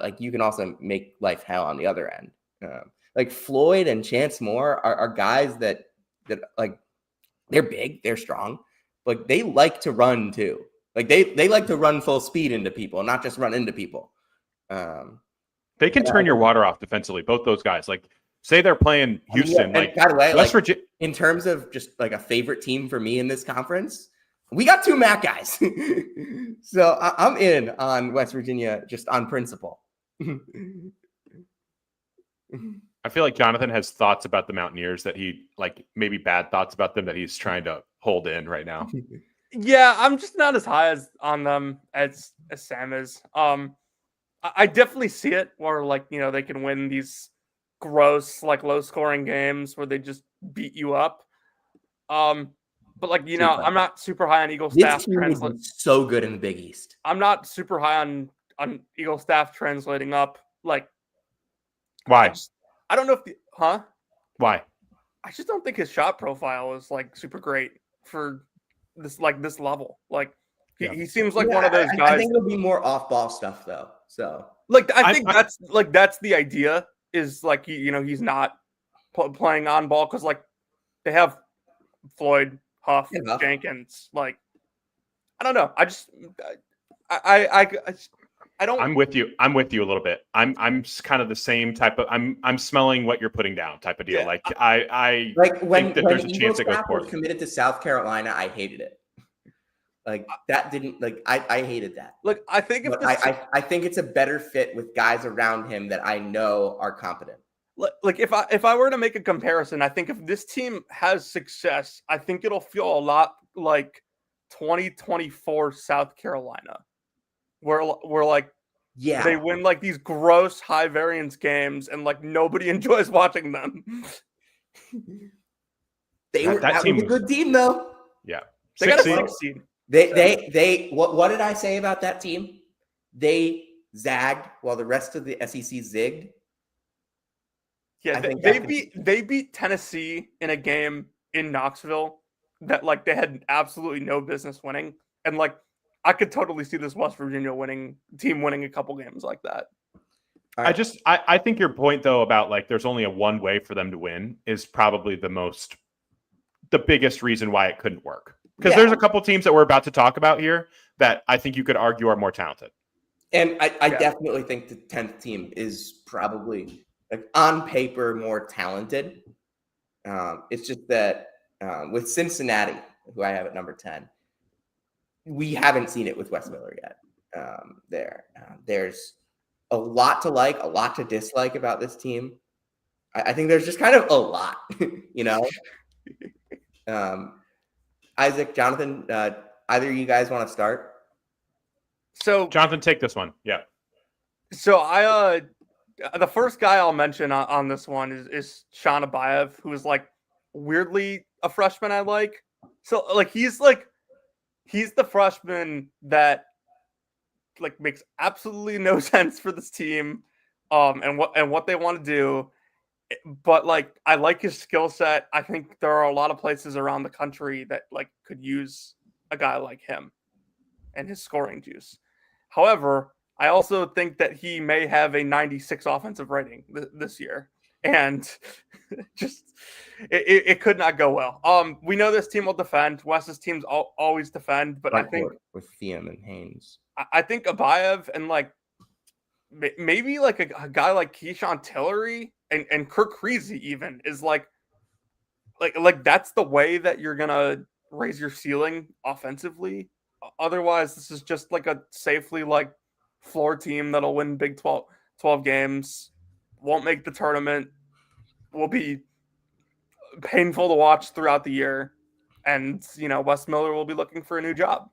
like you can also make life hell on the other end. Like Floyd and Chance Moore are guys that like they're big, they're strong, but they like to run too. Like they like to run full speed into people, not just run into people. They can turn your water off defensively. Both those guys, like say they're playing Houston. Yeah, like by the way, West Virginia, in terms of just like a favorite team for me in this conference, we got 2 MAC guys. So I'm in on West Virginia just on principle. I feel like Jonathan has thoughts about the Mountaineers that he like maybe bad thoughts about them that he's trying to hold in right now. Yeah, I'm just not as high on them as Sam is. I definitely see it where like, they can win these gross, like low scoring games where they just beat you up. But like, I'm not super high on Eagle staff. This team is so good in the Big East. I'm not super high on Eagle staff translating up. Like, why? I don't know if Why? I just don't think his shot profile is like super great for this level. Like he seems like one of those guys. I think it'll be more off ball stuff though. So like I think that's the idea is like he's not playing on ball because like they have Floyd, Huff, Jenkins. Like I don't know. I don't. I'm with you a little bit. I'm kind of the same type of. I'm smelling what you're putting down type of deal. Yeah. Like I like when think that there's a chance it goes was committed to South Carolina, I hated it. Like that didn't like I hated that. Look, I think I think it's a better fit with guys around him that I know are competent. Like if I were to make a comparison, I think if this team has success, I think it'll feel a lot like 2024 South Carolina. Where like they win like these gross high variance games and like nobody enjoys watching them. That team was a good team though. Yeah. They got a 6 seed. They what did I say about that team? They zagged while the rest of the SEC zigged. Yeah, they beat Tennessee in a game in Knoxville that like they had absolutely no business winning. And like I could totally see this West Virginia team winning a couple games like that. Right. I think your point though about like there's only a one way for them to win is probably the biggest reason why it couldn't work. Because there's a couple teams that we're about to talk about here that I think you could argue are more talented. And I definitely think the 10th team is probably like on paper more talented. It's just that with Cincinnati, who I have at number 10, we haven't seen it with Wes Miller yet. There's a lot to like, a lot to dislike about this team. I think there's just kind of a lot, Isaac, Jonathan, either of you guys want to start? So Jonathan, take this one. Yeah. So the first guy I'll mention on this one is Sean Abayev, who is like weirdly a freshman I like. So he's the freshman that like makes absolutely no sense for this team, and what they want to do. But like I like his skill set. I think there are a lot of places around the country that like could use a guy like him and his scoring juice. However, I also think that he may have a 96 offensive rating this year, and just it could not go well. We know this team will defend. Wes's teams always defend, but I think with Thiem and Haynes, I think Abayev and like maybe like a guy like Keyshawn Tillery and Kirk Creasy even is like that's the way that you're gonna raise your ceiling offensively. Otherwise, this is just like a safely like floor team that'll win Big 12 games, won't make the tournament, will be painful to watch throughout the year, and Wes Miller will be looking for a new job.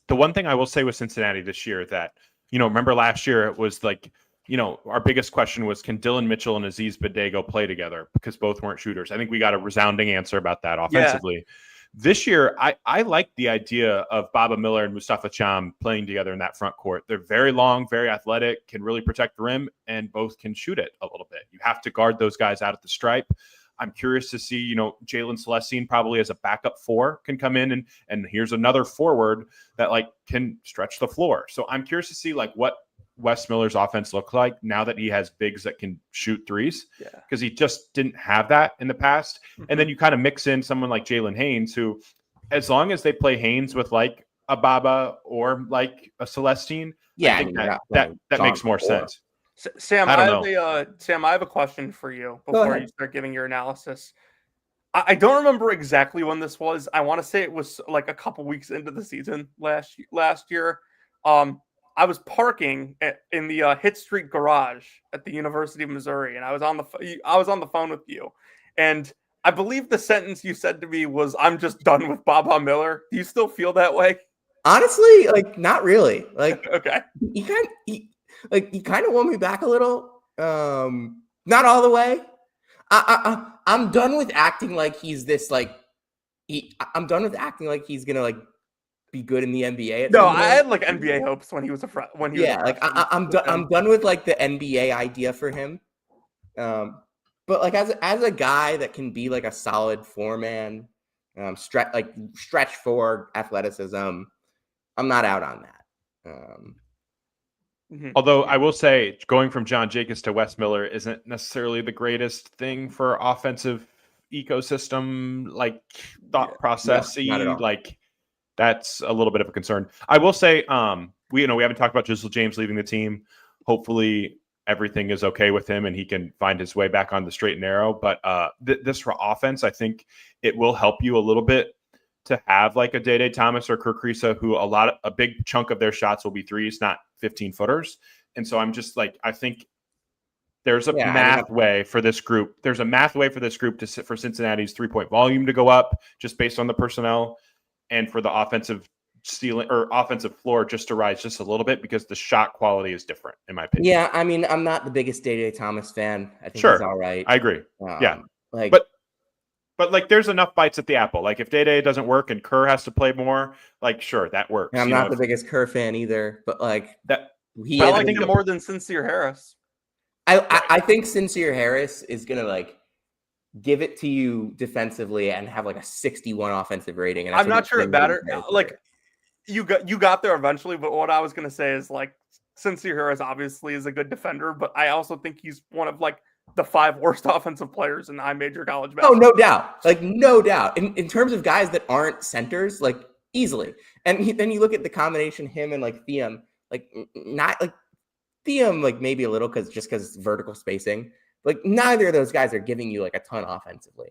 The one thing I will say with Cincinnati this year that, remember last year it was like, our biggest question was, can Dylan Mitchell and Aziz Badego play together? Because both weren't shooters. I think we got a resounding answer about that offensively. Yeah. This year, I like the idea of Baba Miller and Mustafa Cham playing together in that front court. They're very long, very athletic, can really protect the rim, and both can shoot it a little bit. You have to guard those guys out at the stripe. I'm curious to see, Jalen Celestine probably as a backup 4 can come in and here's another forward that like can stretch the floor. So I'm curious to see like what Wes Miller's offense looks like now that he has bigs that can shoot threes, because he just didn't have that in the past. And then you kind of mix in someone like Jalen Haynes, who, as long as they play Haynes with like a Baba or like a Celestine, I think that makes more sense. Sam, I have a question for you before you start giving your analysis. I don't remember exactly when this was. I want to say it was like a couple weeks into the season last year. I was parking in the Hit Street garage at the University of Missouri, and I was on the phone with you, and I believe the sentence you said to me was, "I'm just done with Baba Miller." Do you still feel that way? Honestly, like not really. Like okay, you kind of won me back a little. Not all the way. I'm done with acting like he's this like. I'm done with acting like he's gonna like be good in the NBA. I had like NBA hopes when he was I'm done with like the NBA idea for him. But like as a guy that can be like a solid 4-man, stretch 4 athleticism, I'm not out on that. Although I will say, going from John Jacobs to Wes Miller isn't necessarily the greatest thing for offensive ecosystem, like thought process. Like that's a little bit of a concern. I will say, we haven't talked about Jizzle James leaving the team. Hopefully everything is okay with him and he can find his way back on the straight and narrow. But this for offense, I think it will help you a little bit to have like a Day Thomas or Kirk Creasy, who a big chunk of their shots will be threes, not 15-footers. And so I'm just like, I think there's a math way for this group. There's a math way for this group for Cincinnati's 3-point volume to go up just based on the personnel, and for the offensive ceiling or offensive floor just to rise just a little bit, because the shot quality is different, in my opinion. Yeah, I mean, I'm not the biggest Day Thomas fan. I think he's all right. I agree. But like, there's enough bites at the apple. Like, if Day doesn't work and Kerr has to play more, like, sure, that works. And I'm not the biggest Kerr fan either, but like that. I like him more than Sincere Harris. I think Sincere Harris is gonna like give it to you defensively and have like a 61 offensive rating. And I'm not sure it mattered. Like, you got there eventually, but what I was gonna say is like Sincere Harris obviously is a good defender, but I also think he's one of like the 5 worst offensive players in high major college basketball. Oh, no doubt. Like, no doubt. In terms of guys that aren't centers, like easily. And then you look at the combination him and like Thiem, like not like Thiem, like maybe a little because vertical spacing. Like neither of those guys are giving you like a ton offensively,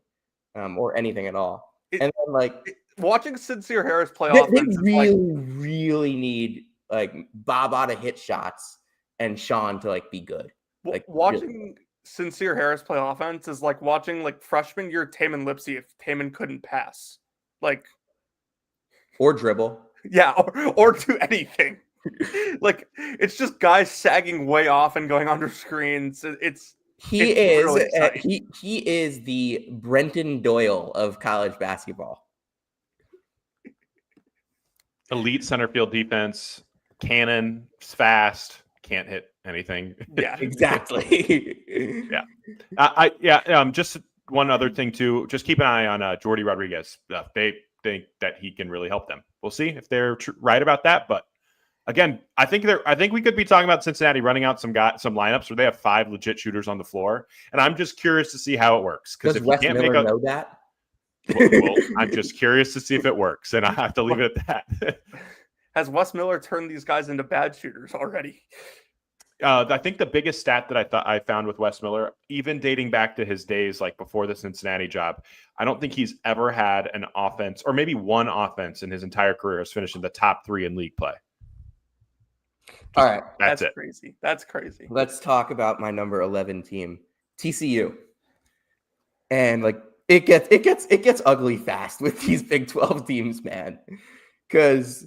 or anything at all. And then like watching Sincere Harris play offense, they really need like Baba to hit shots and Sean to like be good. Like watching Sincere Harris play offense is like watching like freshman year Taman Lipsey if Taman couldn't pass. Like or dribble. Yeah, or do anything. Like, it's just guys sagging way off and going under screens. It's really exciting. He is the Brenton Doyle of college basketball. Elite center field defense, cannon, fast, can't hit anything. Yeah, Exactly. Just one other thing too. Just keep an eye on Jordy Rodriguez. They think that he can really help them. We'll see if they're right about that. But again, I think we could be talking about Cincinnati running out some lineups where they have 5 legit shooters on the floor, and I'm just curious to see how it works. Because if Wes you can't Miller know that? well, I'm just curious to see if it works, and I have to leave it at that. Has Wes Miller turned these guys into bad shooters already? I think the biggest stat that I found with Wes Miller, even dating back to his days like before the Cincinnati job, I don't think he's ever had an offense, or maybe one offense in his entire career has finished in the top 3 in league play. All right. That's it. Crazy. That's crazy. Let's talk about my number 11 team, TCU. And like it gets ugly fast with these Big 12 teams, man. Because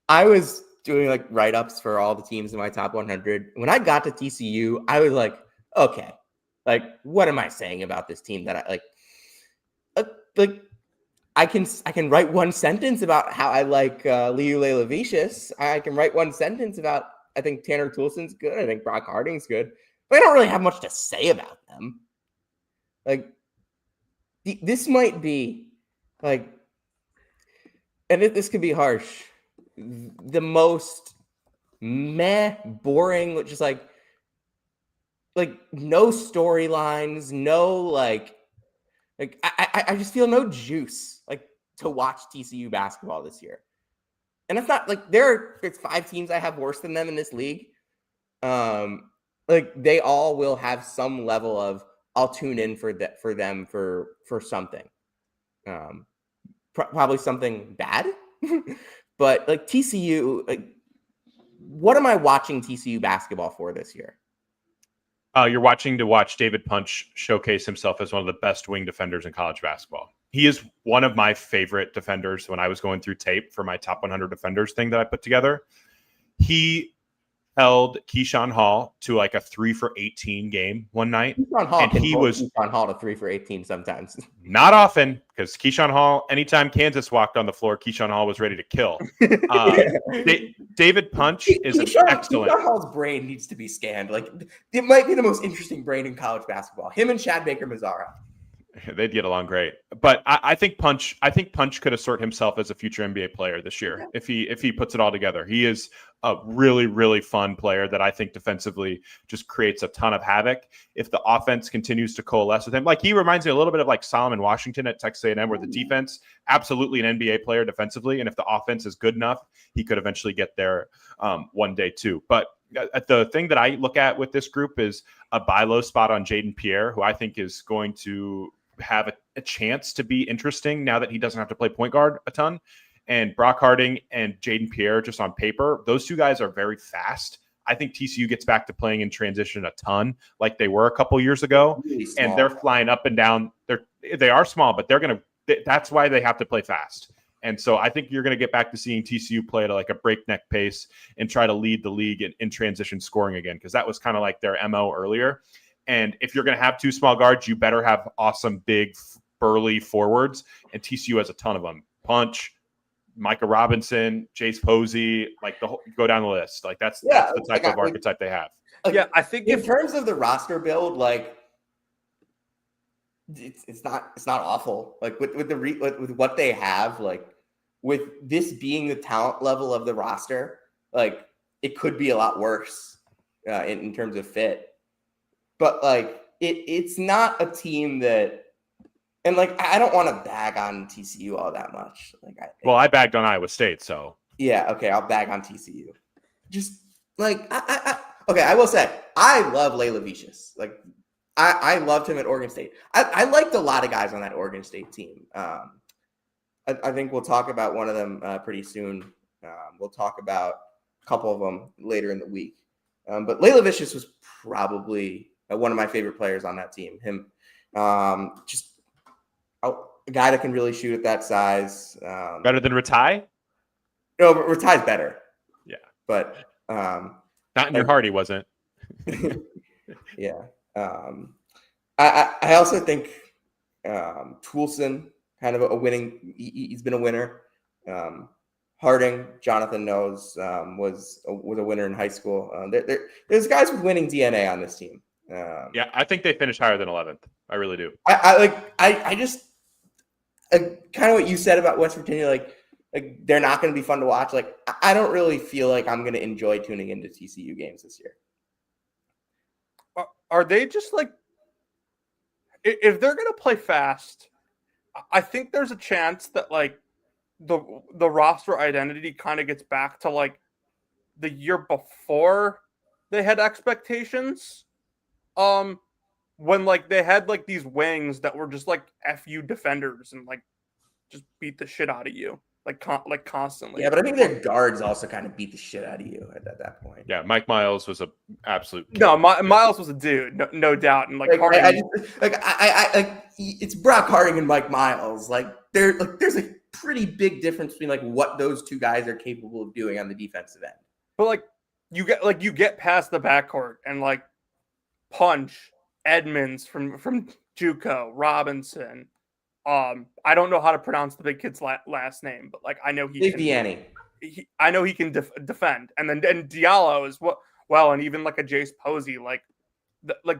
I was doing like write-ups for all the teams in my top 100. When I got to TCU, I was like, okay, like what am I saying about this team that I like I can write one sentence about how I like Liu Lelavicius. I can write one sentence about I think Tanner Toulson's good. I think Brock Harding's good. But I don't really have much to say about them. Like this might be like, and this could be harsh, the most boring, which is like no storylines, no like I just feel no juice like to watch TCU basketball this year. And it's not like it's 5 teams I have worse than them in this league. Like they all will have some level of I'll tune in for them for something. Probably something bad. But like TCU, like what am I watching TCU basketball for this year? You're watching David Punch showcase himself as one of the best wing defenders in college basketball. He is one of my favorite defenders when I was going through tape for my top 100 defenders thing that I put together. He held Keyshawn Hall to like a 3 for 18 game one night. Keyshawn Hall to 3 for 18 sometimes. Not often, because Keyshawn Hall, anytime Kansas walked on the floor, Keyshawn Hall was ready to kill. David Punch is excellent. Keyshawn Hall's brain needs to be scanned. Like it might be the most interesting brain in college basketball. Him and Chad Baker-Mazara. They'd get along great. But I think Punch could assert himself as a future NBA player this year if he puts it all together. He is a really, really fun player that I think defensively just creates a ton of havoc. If the offense continues to coalesce with him, like he reminds me a little bit of like Solomon Washington at Texas A&M, where the defense, absolutely an NBA player defensively. And if the offense is good enough, he could eventually get there one day too. But the thing that I look at with this group is a buy low spot on Jaden Pierre, who I think is going to have a chance to be interesting now that he doesn't have to play point guard a ton. And Brock Harding and Jaden Pierre, just on paper, those 2 guys are very fast. I think TCU gets back to playing in transition a ton like they were a couple years ago. Really and they're flying up and down. They are small, but that's why they have to play fast. And so I think you're going to get back to seeing TCU play at like a breakneck pace and try to lead the league in transition scoring again, because that was kind of like their MO earlier. And if you're going to have 2 small guards, you better have awesome, big, burly forwards. And TCU has a ton of them. Punch, Micah Robinson, Jace Posey, like go down the list. Like that's the type of archetype they have. Like, I think in terms of the roster build, like it's not awful. Like with what they have, like with this being the talent level of the roster, like it could be a lot worse in terms of fit. But like it's not a team that, and like I don't want to bag on TCU all that much. Like I bagged on Iowa State, so yeah, okay, I'll bag on TCU. Just like I will say I love Lelavicius. Like I loved him at Oregon State. I liked a lot of guys on that Oregon State team. I think we'll talk about one of them pretty soon. We'll talk about a couple of them later in the week. But Lelavicius was probably one of my favorite players on that team. Him, a guy that can really shoot at that size. Better than Ratai? No, but Ratai's better. Yeah. But not in your heart, he wasn't. Yeah. I also think Toulson, kind of a winning. He's been a winner. Harding, Jonathan knows, was a winner in high school. There's guys with winning DNA on this team. Yeah, I think they finish higher than 11th. I really do. I just kind of what you said about West Virginia, like they're not going to be fun to watch. Like I don't really feel like I'm going to enjoy tuning into TCU games this year. Are they just like, if they're going to play fast, I think there's a chance that like the roster identity kind of gets back to like the year before they had expectations. When like they had like these wings that were just like FU defenders and like just beat the shit out of you like constantly. Yeah, but I think their guards also kind of beat the shit out of you at that point. Yeah, Mike Miles was a absolute. No, Miles was a dude, no doubt, and like Harding, it's Brock Harding and Mike Miles. Like there's a pretty big difference between like what those two guys are capable of doing on the defensive end. But like you get past the backcourt and like Punch, Edmonds from JUCO, Robinson. I don't know how to pronounce the big kid's last name, but like I know he can. I know he can defend, and Diallo is well, and even like a Jace Posey, like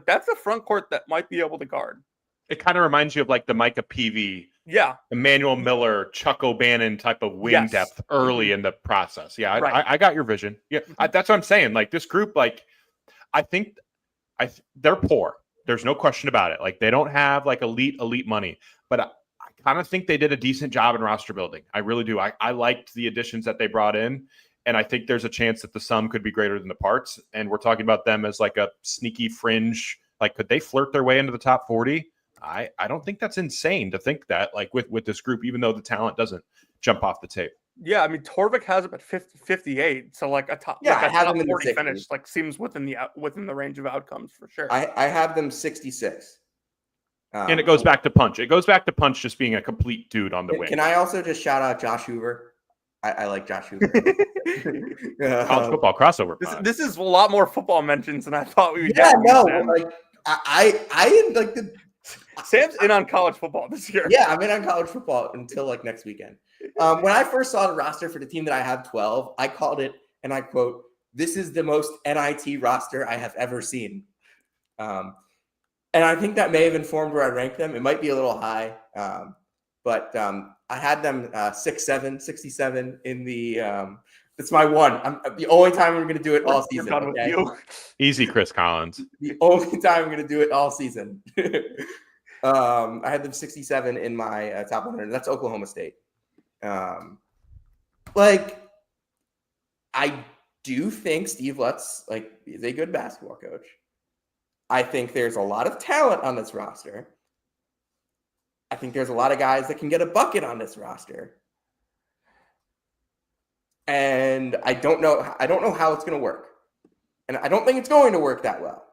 that's a front court that might be able to guard. It kind of reminds you of like the Micah Peavy, yeah, Emmanuel Miller, Chuck O'Bannon type of wing depth early in the process. Yeah, right. I got your vision. Yeah, that's what I'm saying. Like this group, like I think they're poor. There's no question about it. Like they don't have like elite money, but I kind of think they did a decent job in roster building. I really do. I liked the additions that they brought in, and I think there's a chance that the sum could be greater than the parts. And we're talking about them as like a sneaky fringe. Like, could they flirt their way into the top 40? I don't think that's insane to think that, like with this group, even though the talent doesn't jump off the tape. Yeah, I mean Torvik has them at 58, so like a top, I have them in 40 the finish like seems within the range of outcomes for sure. I have them 66. And it goes back to Punch. It goes back to Punch just being a complete dude on the wing. Can I also just shout out Josh Hoover? I like Josh Hoover. College football crossover. This is a lot more football mentions than I thought we would. Yeah, no, like I like the. Sam's in on college football this year. Yeah, I'm in on college football until like next weekend. When I first saw the roster for the team that I have 12, I called it, and I quote, "This is the most NIT roster I have ever seen." And I think that may have informed where I ranked them. It might be a little high, but I had them 67 in the. It's my one. The only time we're going to do it all season. Done with you. Easy, Chris Collins. The only time I'm going to do it all season. I had them 67 in my top 100. That's Oklahoma State. Like, I do think Steve Lutz is a good basketball coach. I think there's a lot of talent on this roster. I think there's a lot of guys that can get a bucket on this roster. And I don't know how it's going to work. And I don't think it's going to work that well.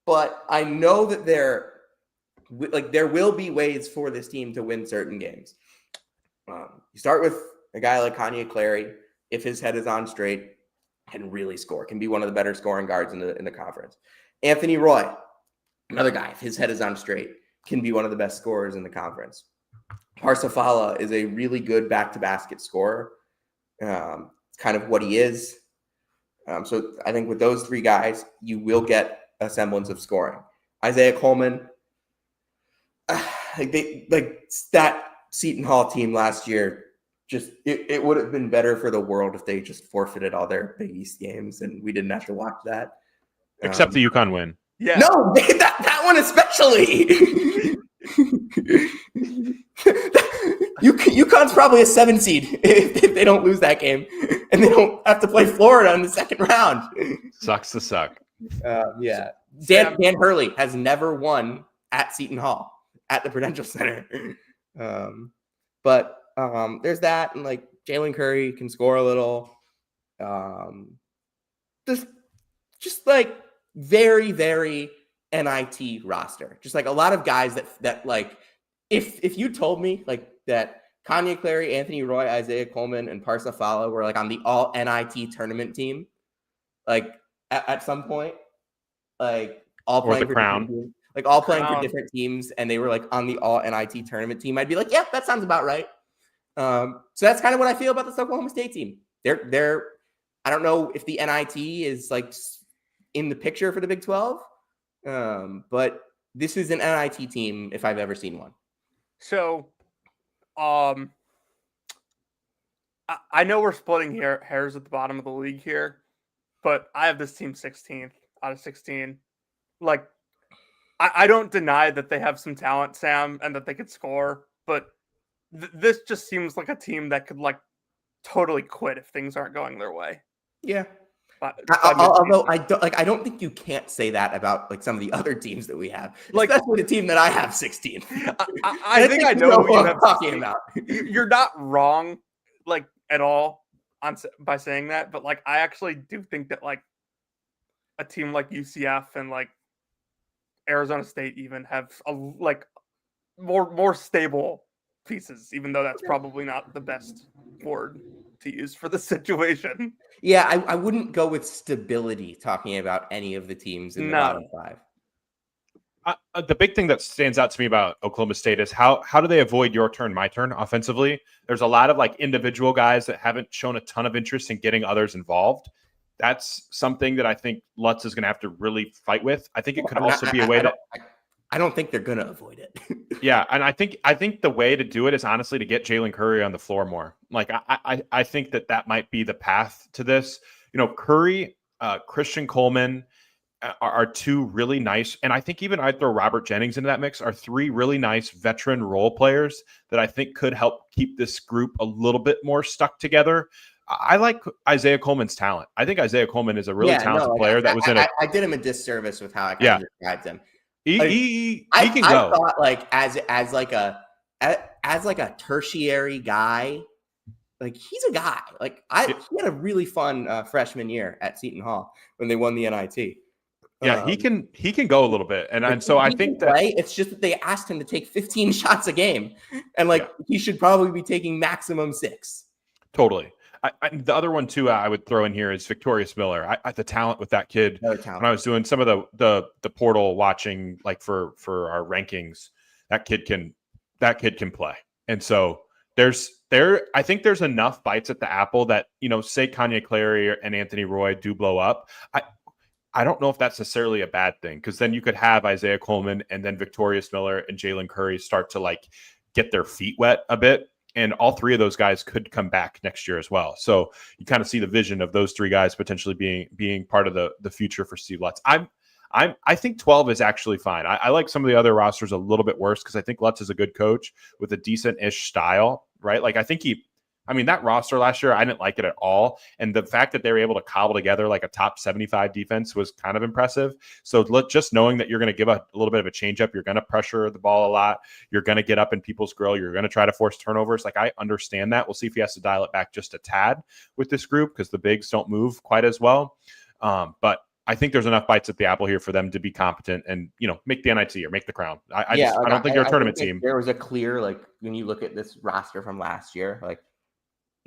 But I know that there will be ways for this team to win certain games. You start with a guy like Kanye Clary, if his head is on straight, can really score, can be one of the better scoring guards in the conference. Anthony Roy, another guy, if his head is on straight, can be one of the best scorers in the conference. Parsafala is a really good back-to-basket scorer. It's kind of what he is. So I think with those three guys, you will get a semblance of scoring. Isaiah Coleman, that Seton Hall team last year, just it would have been better for the world if they just forfeited all their Big East games and we didn't have to watch that. Except the UConn win. Yeah. No, that one especially. UConn's probably a 7 seed if they don't lose that game, and they don't have to play Florida in the second round. Sucks to suck. Yeah. Dan Hurley has never won at Seton Hall at the Prudential Center. But there's that, and like Jalen Curry can score a little. Just like very, very NIT roster. Just like a lot of guys that like if you told me like that Kanye Clary, Anthony Roy, Isaiah Coleman, and Parsa Fala were like on the all NIT tournament team, like at some point, like all Or the playing for different Crown. teams, like all playing for Crown. different teams, and they were like on the all NIT tournament team, I'd be like, yeah, that sounds about right. So that's kind of what I feel about the Oklahoma State team. They're I don't know if the NIT is like in the picture for the Big 12, but this is an NIT team if I've ever seen one. So, I know we're splitting hairs at the bottom of the league here, but I have this team 16th out of 16. Like, I don't deny that they have some talent, Sam, and that they could score, but this just seems like a team that could like totally quit if things aren't going their way. Yeah. But Although I don't think you can't say that about like some of the other teams that we have, like especially the team that I have 16. I think I know who you have talking about. You're not wrong, like at all, by saying that. But like, I actually do think that like a team like UCF and like Arizona State even have like more stable pieces, even though that's probably not the best word to use for the situation. Yeah, I wouldn't go with stability talking about any of the teams in the bottom five. The big thing that stands out to me about Oklahoma State is how do they avoid your turn, my turn offensively? There's a lot of like individual guys that haven't shown a ton of interest in getting others involved. That's something that I think Lutz is going to have to really fight with. I think it could also be a way I don't think they're going to avoid it. Yeah, and I think the way to do it is honestly to get Jalen Curry on the floor more. Like I think that might be the path to this. You know, Curry, Christian Coleman are two really nice, and I think even I'd throw Robert Jennings into that mix, are three really nice veteran role players that I think could help keep this group a little bit more stuck together. I like Isaiah Coleman's talent. I think Isaiah Coleman is a really talented player that was in it. I did him a disservice with how I kind of described him. He can go. I thought like as like a tertiary guy, like he's a guy. Like he had a really fun freshman year at Seton Hall when they won the NIT. Yeah, he can go a little bit, and so I think that it's just that they asked him to take 15 shots a game, and he should probably be taking maximum 6. Totally. The other one too I would throw in here is Victorious Miller. The talent with that kid. When I was doing some of the portal watching, like for our rankings, that kid can play. And so I think there's enough bites at the apple that, you know, say Kanye Clary and Anthony Roy do blow up. I don't know if that's necessarily a bad thing, because then you could have Isaiah Coleman and then Victorious Miller and Jalen Curry start to like get their feet wet a bit. And all three of those guys could come back next year as well. So you kind of see the vision of those three guys potentially being part of the future for Steve Lutz. I think 12 is actually fine. I like some of the other rosters a little bit worse because I think Lutz is a good coach with a decent-ish style, right? Like I think that roster last year, I didn't like it at all. And the fact that they were able to cobble together like a top 75 defense was kind of impressive. So just knowing that you're going to give a little bit of a change up, you're going to pressure the ball a lot, you're going to get up in people's grill, you're going to try to force turnovers. Like I understand that. We'll see if he has to dial it back just a tad with this group because the bigs don't move quite as well. But I think there's enough bites at the apple here for them to be competent and, you know, make the NIT or make the crown. I don't think they're a tournament team. There was a clear, like when you look at this roster from last year, like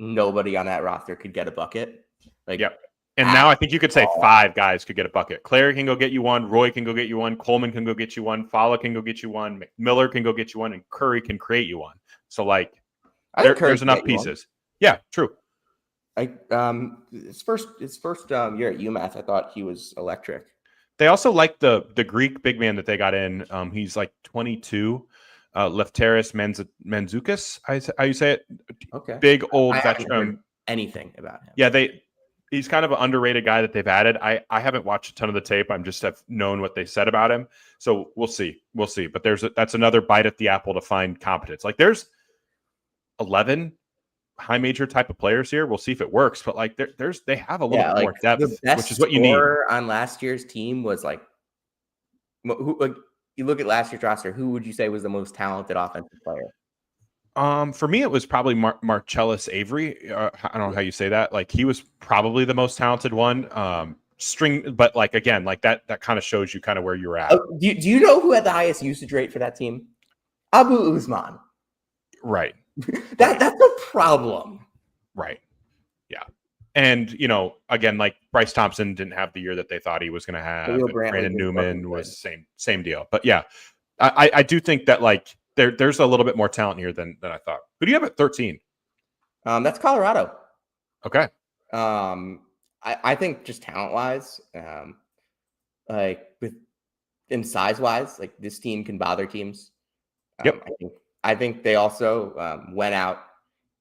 nobody on that roster could get a bucket. Like, yeah. And now I think you could say 5 guys could get a bucket. Clary can go get you one. Roy can go get you one. Coleman can go get you one. Fowler can go get you one. Miller can go get you one. And Curry can create you one. So, like, there's enough pieces. Yeah, true. His first year at UMass, I thought he was electric. They also like the Greek big man that they got in. He's like 22. Lefteris Manzoukas, how you say it? Okay. Big old I veteran. haven't heard anything about him. Yeah, he's kind of an underrated guy that they've added. I haven't watched a ton of the tape. I'm just have known what they said about him. So we'll see. But that's another bite at the apple to find competence. Like there's 11 high major type of players here. We'll see if it works. But like they have a little bit more depth, which is what you need. On last year's team was like, you look at last year's roster, who would you say was the most talented offensive player? For me, it was probably Marcellus Avery. I don't know how you say that. Like he was probably the most talented one. But like again, like that kind of shows you kind of where you're at. Do you know who had the highest usage rate for that team? Abu Usman. Right. That's a problem. Right. Yeah. And, again, like Bryce Thompson didn't have the year that they thought he was going to have. Khalil Brantley Brandon was Newman fucking was same deal. But yeah, I do think that like there's a little bit more talent here than I thought. Who do you have at 13? That's Colorado. Okay. I think just talent wise, like in size wise, like this team can bother teams. Yep. I think they also went out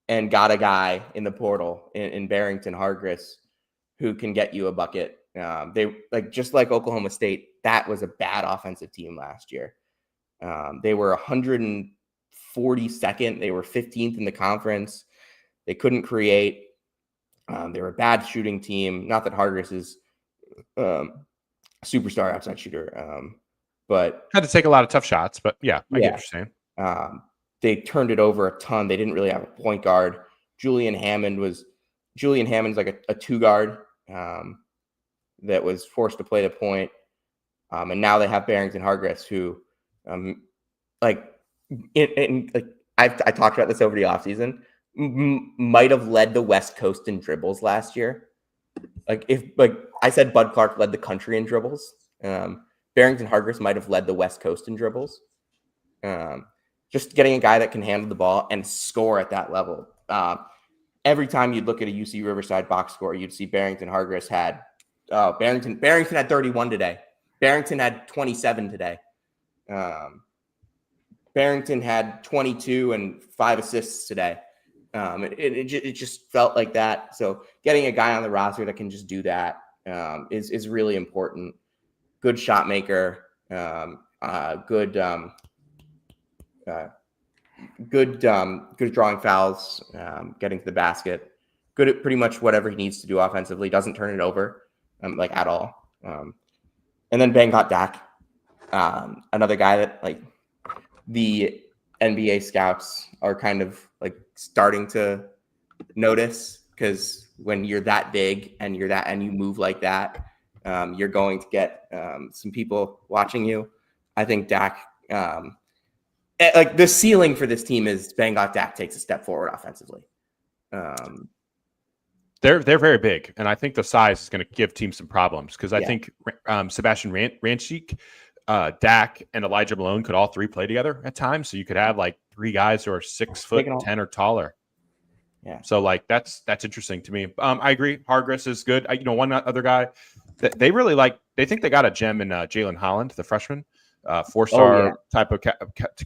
and got a guy in the portal in Barrington Hargress who can get you a bucket. They just like Oklahoma State, that was a bad offensive team last year. They were 142nd. They were 15th in the conference. They couldn't create. They were a bad shooting team. Not that Hargress is superstar outside shooter, but had to take a lot of tough shots. But yeah, I get what you're saying. They turned it over a ton. They didn't really have a point guard. Julian Hammond's like a two guard that was forced to play the point. And now they have Barrington Hargress, who I talked about this over the offseason, might have led the West Coast in dribbles last year. I said Bud Clark led the country in dribbles. Barrington Hargress might have led the West Coast in dribbles. Just getting a guy that can handle the ball and score at that level. Every time you'd look at a UC Riverside box score, you'd see Barrington Hargress had Barrington had 31 today. Barrington had 27 today. Barrington had 22 and 5 assists today. It just felt like that. So getting a guy on the roster that can just do that is really important. Good shot maker, good drawing fouls, getting to the basket, good at pretty much whatever he needs to do offensively. Doesn't turn it over at all. And then Bangkok Dak, another guy that the NBA scouts are kind of starting to notice, because when you're that big and you move like that, you're going to get some people watching you. I think Dak, the ceiling for this team is Bangkok Dak takes a step forward offensively. They're very big, and I think the size is going to give teams some problems, because I think Sebastian Ranchik, Dak, and Elijah Malone could all three play together at times. So you could have three guys who are 6'10" or taller. Yeah. So that's interesting to me. I agree. Hargress is good. One other guy that they really they think they got a gem in Jalen Holland, the freshman, 4-star type of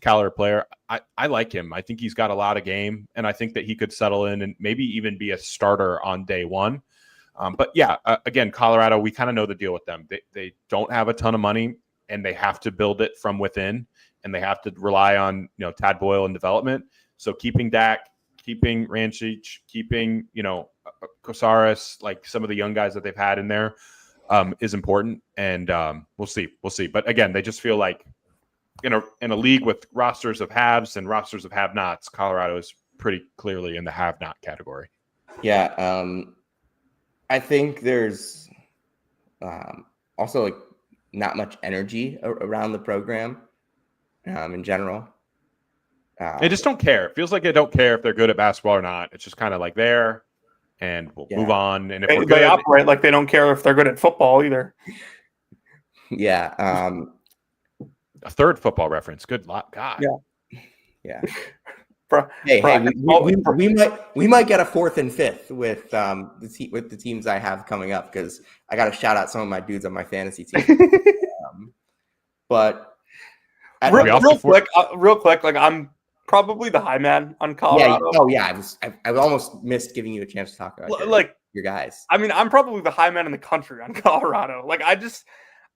caliber player. I like him. I think he's got a lot of game, and I think that he could settle in and maybe even be a starter on day one. But yeah, again, Colorado, we kind of know the deal with them. They don't have a ton of money, and they have to build it from within, and they have to rely on Tad Boyle and development. So keeping Dak, keeping Ranchich, keeping Kosaris, some of the young guys that they've had in there, is important, and we'll see. But again, they just feel like in a league with rosters of haves and rosters of have-nots, Colorado is pretty clearly in the have-not category. Yeah, I think there's also not much energy around the program in general. They just don't care. It feels like they don't care if they're good at basketball or not. It's just kind of there, and we'll move on. And if we're good, they operate like they don't care if they're good at football either. Yeah. A third football reference. Good luck, God. Yeah. Hey, we might get a 4th and 5th with the teams I have coming up, because I got to shout out some of my dudes on my fantasy team. But real quick, I'm probably the high man on Colorado. I almost missed giving you a chance to talk about your guys. I mean, I'm probably the high man in the country on Colorado.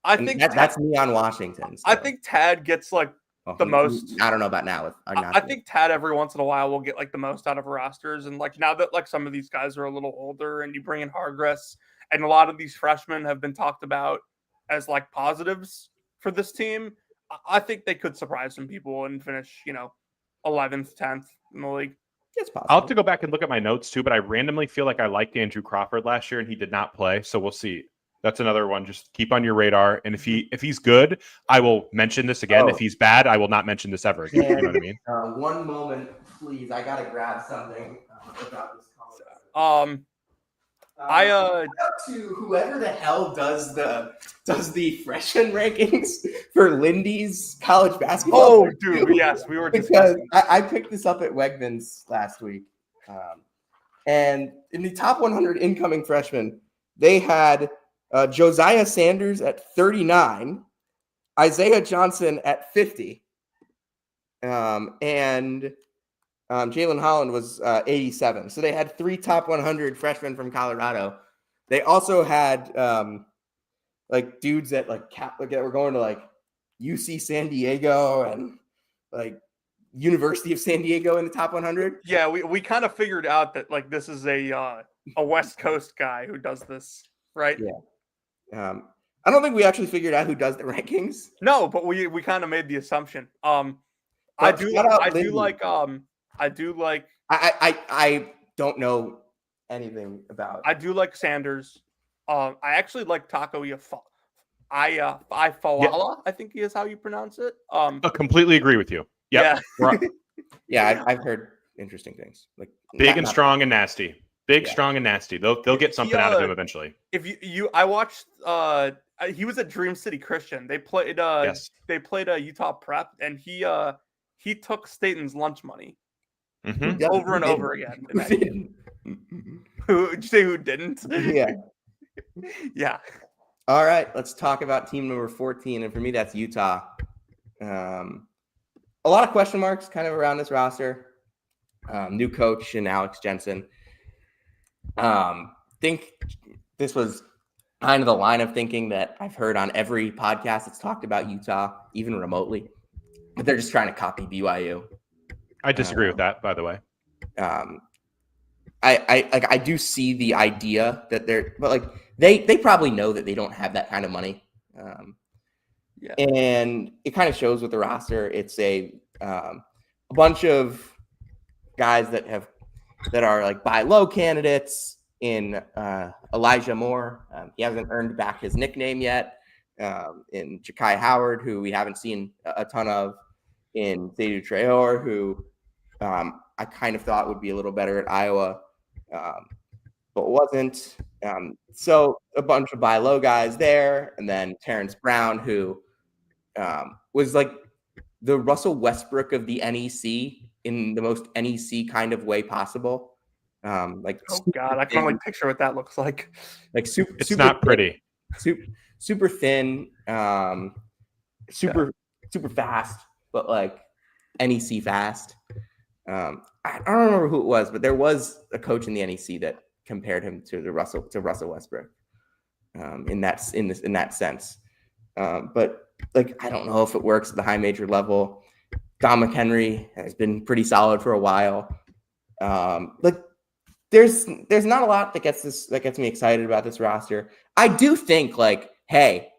I think that's me on Washington. So. I think Tad gets the most. I don't know about now. I think Tad every once in a while will get the most out of rosters, and now that some of these guys are a little older, and you bring in Hargress, and a lot of these freshmen have been talked about as positives for this team. I think they could surprise some people and finish 11th, 10th in the league. It's possible. I'll have to go back and look at my notes too, but I randomly feel like I liked Andrew Crawford last year, and he did not play, so we'll see. That's another one. Just keep on your radar. And if he's good, I will mention this again. Oh. If he's bad, I will not mention this ever again. You know what I mean? One moment, please. I gotta grab something about this I to whoever the hell does the freshman rankings for Lindy's college basketball. Oh, dude, yes, we were because discussing. I picked this up at Wegmans last week, and in the top 100 incoming freshmen, they had Josiah Sanders at 39, Isaiah Johnson at 50, and Jalen Holland was 87. So they had 3 top 100 freshmen from Colorado. They also had like dudes that that were going to like UC San Diego and like University of San Diego in the top 100. Yeah, we kind of figured out that like this is a West Coast guy who does this, right? Yeah. I don't think we actually figured out who does the rankings. No, but we kind of made the assumption. I do like I don't know anything about. I do like Sanders. I actually like Taco Ifawala, I think is how you pronounce it. I completely agree with you. Yep. Yeah, I've heard interesting things. Like big and strong and nasty. Big, strong and nasty. They'll get something out of him eventually. If I watched he was at Dream City Christian. They played they played a Utah Prep, and he took Staten's lunch money over and over again. Who did you say who didn't? Yeah. Yeah. All right, let's talk about team number 14, and for me, that's Utah. A lot of question marks kind of around this roster. New coach and Alex Jensen. Think this was kind of the line of thinking that I've heard on every podcast that's talked about Utah, even remotely. But they're just trying to copy BYU. I disagree with that, by the way. I do see the idea that they probably know that they don't have that kind of money. And it kind of shows with the roster. It's a bunch of guys that are like buy low candidates in Elijah Moore. He hasn't earned back his nickname yet. In Ja'Kai Howard, who we haven't seen a ton of. In Seydou Traore, who I kind of thought would be a little better at Iowa, but wasn't. So a bunch of buy low guys there. And then Terrence Brown, who was like the Russell Westbrook of the NEC in the most NEC kind of way possible. Oh God, I can only picture what that looks like. Like super, it's super not pretty. Super thin, super fast, but like NEC fast. I don't remember who it was, but there was a coach in the NEC that compared him to Russell Westbrook. In that sense. But like I don't know if it works at the high major level. Don McHenry has been pretty solid for a while. Like there's not a lot that gets me excited about this roster. I do think like, hey,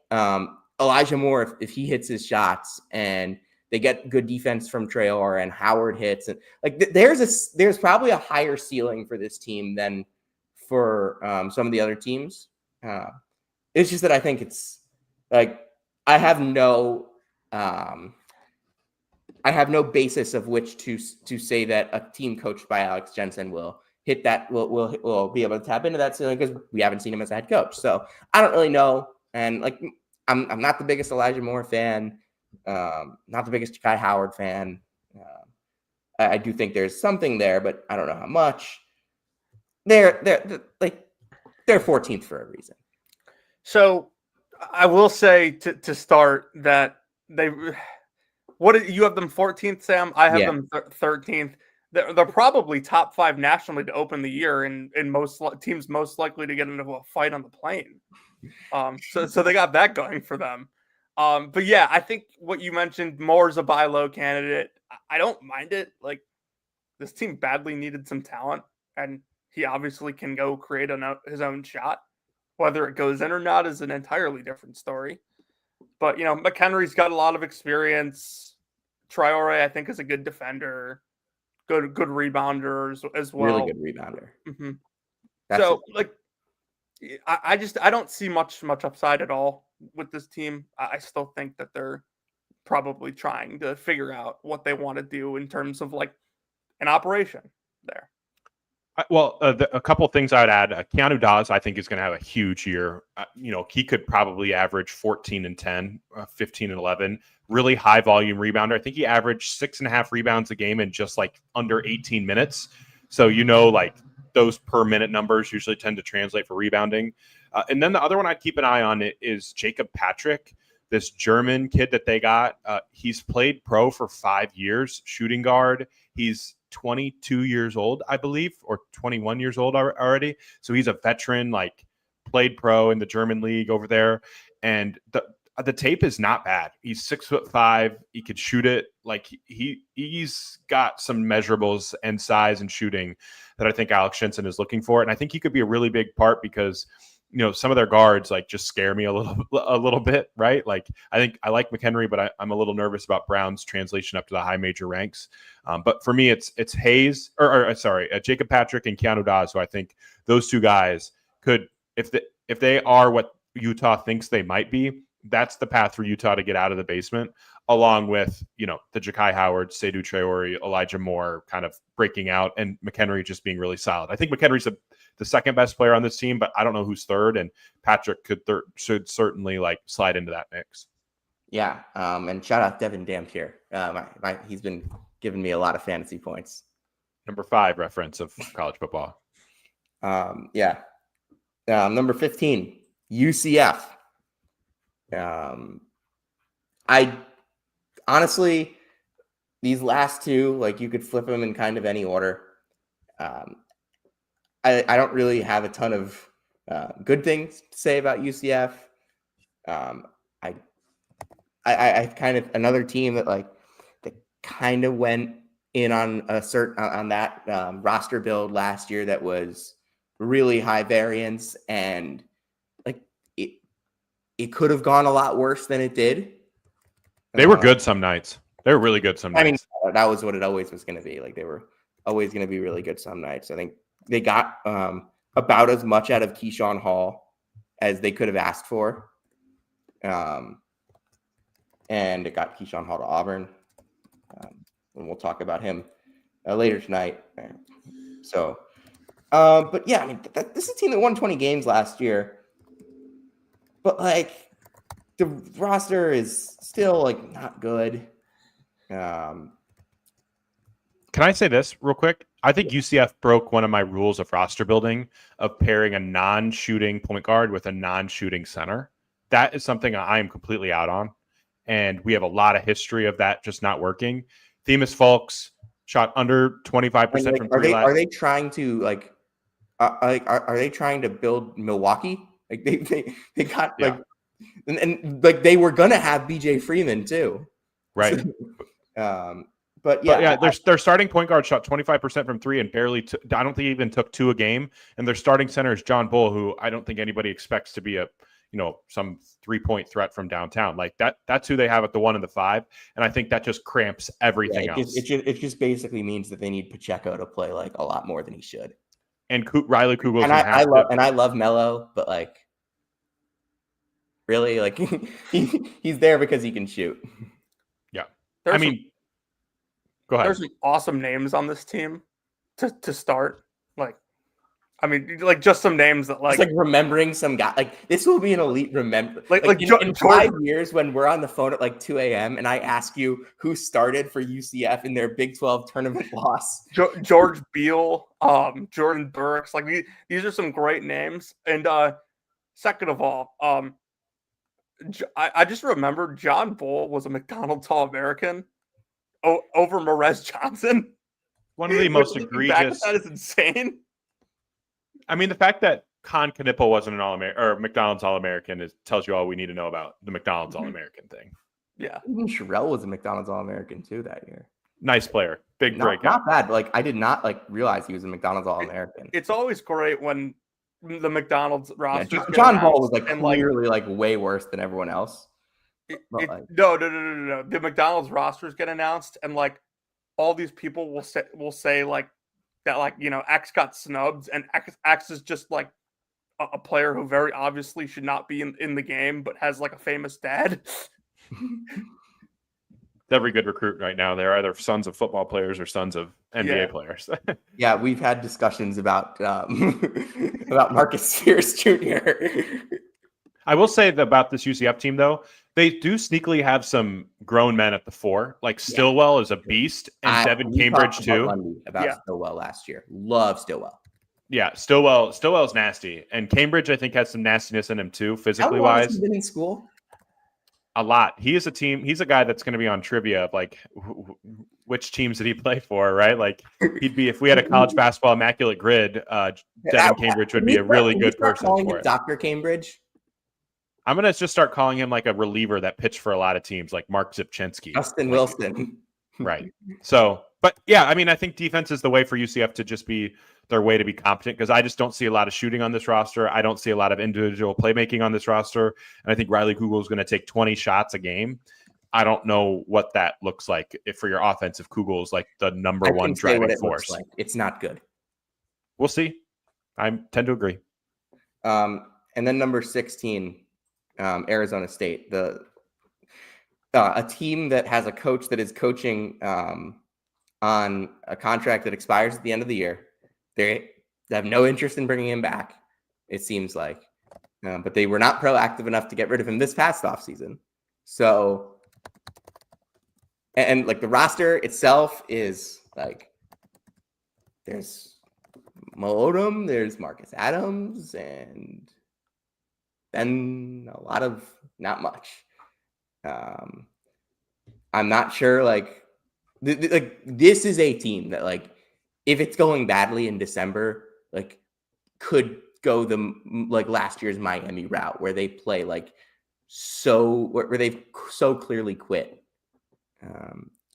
Elijah Moore, if he hits his shots and they get good defense from Traore and Howard hits, and like there's probably a higher ceiling for this team than for some of the other teams. It's just that I think it's like I have no basis of which to say that a team coached by Alex Jensen will hit that will be able to tap into that ceiling because we haven't seen him as a head coach. So I don't really know. And like I'm not the biggest Elijah Moore fan, not the biggest Ja'Kai Howard fan. I do think there's something there, but I don't know how much. They're 14th for a reason. So I will say to start that you have them 14th, Sam. I have them 13th. They're probably top 5 nationally to open the year, and most teams most likely to get into a fight on the plane. So they got that going for them. But yeah, I think what you mentioned, Moore's a buy low candidate. I don't mind it. Like this team badly needed some talent, and he obviously can go create his own shot. Whether it goes in or not is an entirely different story. But, McHenry's got a lot of experience. Traore, I think, is a good defender. Good rebounder as well. Really good rebounder. Mm-hmm. So, like, I don't see much upside at all with this team. I still think that they're probably trying to figure out what they want to do in terms of like an operation there. Well, a couple things I'd add. Keanu Dawes, I think, is going to have a huge year. He could probably average 14 and 10, 15 and 11. Really high volume rebounder. I think he averaged 6.5 rebounds a game in just like under 18 minutes. So, like those per minute numbers usually tend to translate for rebounding. And then the other one I'd keep an eye on is Jacob Patrick, this German kid that they got. He's played pro for 5 years, shooting guard. He's 22 years old, I believe, or 21 years old already. So he's a veteran, like played pro in the German league over there. And the tape is not bad. He's 6'5". He could shoot it. Like he's got some measurables and size and shooting that I think Alex Shinson is looking for. And I think he could be a really big part because some of their guards like just scare me a little bit, right? Like I think I like McHenry, but I'm a little nervous about Brown's translation up to the high major ranks. But for me, it's Hayes Jacob Patrick and Keanu Dawes, who I think those two guys could, if they are what Utah thinks they might be, that's the path for Utah to get out of the basement, along with the Ja'Kai Howard, Seydou Traore, Elijah Moore kind of breaking out, and McHenry just being really solid. I think McHenry's the second best player on this team, but I don't know who's third, and Patrick should certainly like slide into that mix. Yeah, and shout out Devin Dampier. He's been giving me a lot of fantasy points. Number 5 reference of college football. Number 15, UCF. I honestly, these last two, like you could flip them in kind of any order. I don't really have a ton of good things to say about UCF. I kind of another team that kind of went in on that roster build last year that was really high variance, and like it could have gone a lot worse than it did. They were good some nights. They were really good some nights. I mean, that was what it always was going to be. Like they were always going to be really good some nights. I think they got about as much out of Keyshawn Hall as they could have asked for. And it got Keyshawn Hall to Auburn. And we'll talk about him later tonight. So, but yeah, I mean, this is a team that won 20 games last year. But like the roster is still like not good. Can I say this real quick? I think UCF broke one of my rules of roster building of pairing a non-shooting point guard with a non-shooting center. That is something I am completely out on. And we have a lot of history of that just not working. Themis Fulks shot under 25% from three. Are they trying to are they trying to build Milwaukee? Like they got and like they were gonna have BJ Freeman too. Right. But yeah, their starting point guard shot 25% from three and barely. I don't think he even took 2 a game. And their starting center is John Bull, who I don't think anybody expects to be some 3-point threat from downtown. Like that's who they have at the 1 and the 5. And I think that just cramps everything else. It just basically means that they need Pacheco to play like a lot more than he should. And Riley Kugel. And I love Melo, but like really, like he's there because he can shoot. Yeah. Go ahead. There's some awesome names on this team to start. Just some names that like remembering some guy. Like this will be an elite remember. In 5 years when we're on the phone at like 2 a.m. and I ask you who started for UCF in their Big 12 tournament loss. George Beal, Jordan Burks. Like these are some great names. And second of all, I just remembered John Bull was a McDonald's All-American over Morez Johnson. One of the most egregious. That is insane. I mean, the fact that Con Knipple wasn't an All-American or McDonald's All-American tells you all we need to know about the McDonald's All-American thing. Yeah. Even Sherelle was a McDonald's All-American too that year. Nice player. Big breakout. Not bad. But like I did not realize he was a McDonald's All-American. It's always great when the McDonald's roster. John Ball was clearly way worse than everyone else. No. The McDonald's rosters get announced, and like all these people will say like that, like X got snubbed, and X is just like a player who very obviously should not be in the game, but has like a famous dad. Every good recruit right now, they're either sons of football players or sons of NBA players. Yeah, we've had discussions about about Marcus Spears Jr. I will say about this UCF team, though, they do sneakily have some grown men at the 4. Like Stillwell is a beast, and Devin Cambridge too. About Stillwell last year. Love Stillwell. Yeah, Stillwell's nasty, and Cambridge I think has some nastiness in him too, physically wise. Has he been in school? A lot. He's a guy that's going to be on trivia of like which teams did he play for, right? Like he'd be, if we had a college basketball immaculate grid, Devin Cambridge would be a really good person for it. Dr. Cambridge. I'm going to just start calling him like a reliever that pitched for a lot of teams, like Mark Zipchinski. Justin Wilson. Right. So, but yeah, I mean, I think defense is the way for UCF to just be their way to be competent, because I just don't see a lot of shooting on this roster. I don't see a lot of individual playmaking on this roster. And I think Riley Kugel is going to take 20 shots a game. I don't know what that looks like if for your offense, if Kugel is like the number one driving force. Like. It's not good. We'll see. I tend to agree. And then number 16, Arizona State, a team that has a coach that is coaching on a contract that expires at the end of the year. They have no interest in bringing him back, it seems like. But they were not proactive enough to get rid of him this past offseason. So, and like the roster itself is like, there's Mo Odom, there's Marcus Adams, and then a lot of not much. I'm not sure, like this is a team that, like, if it's going badly in December, like, could go the like last year's Miami route where they play like where they've so clearly quit.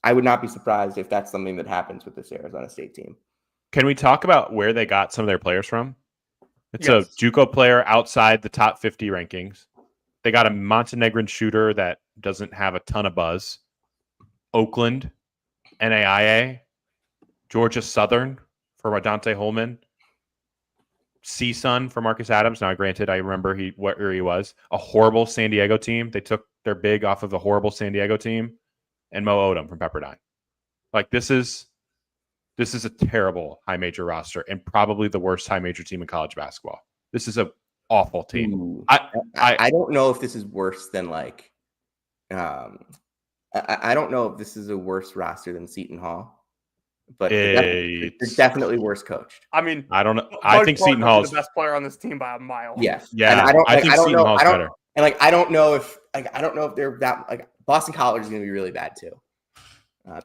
I would not be surprised if that's something that happens with this Arizona State team. Can we talk about where they got some of their players from? It's a JUCO player outside the top 50 rankings. They got a Montenegrin shooter that doesn't have a ton of buzz. Oakland, NAIA, Georgia Southern for Radante Holman, CSUN for Marcus Adams. Now, granted, I remember where he was. A horrible San Diego team. They took their big off of the horrible San Diego team, and Mo Odom from Pepperdine. Like, this is a terrible high major roster and probably the worst high major team in college basketball. This is an awful team. Ooh, I don't know if this is worse than like, I don't know if this is a worse roster than Seton Hall, but they're definitely worse coached. I mean, I don't know. I think Seton Hall is the best player on this team by a mile. Yes. Yeah. And I think Seton Hall is better. And like, I don't know if they're that, like, Boston College is going to be really bad too.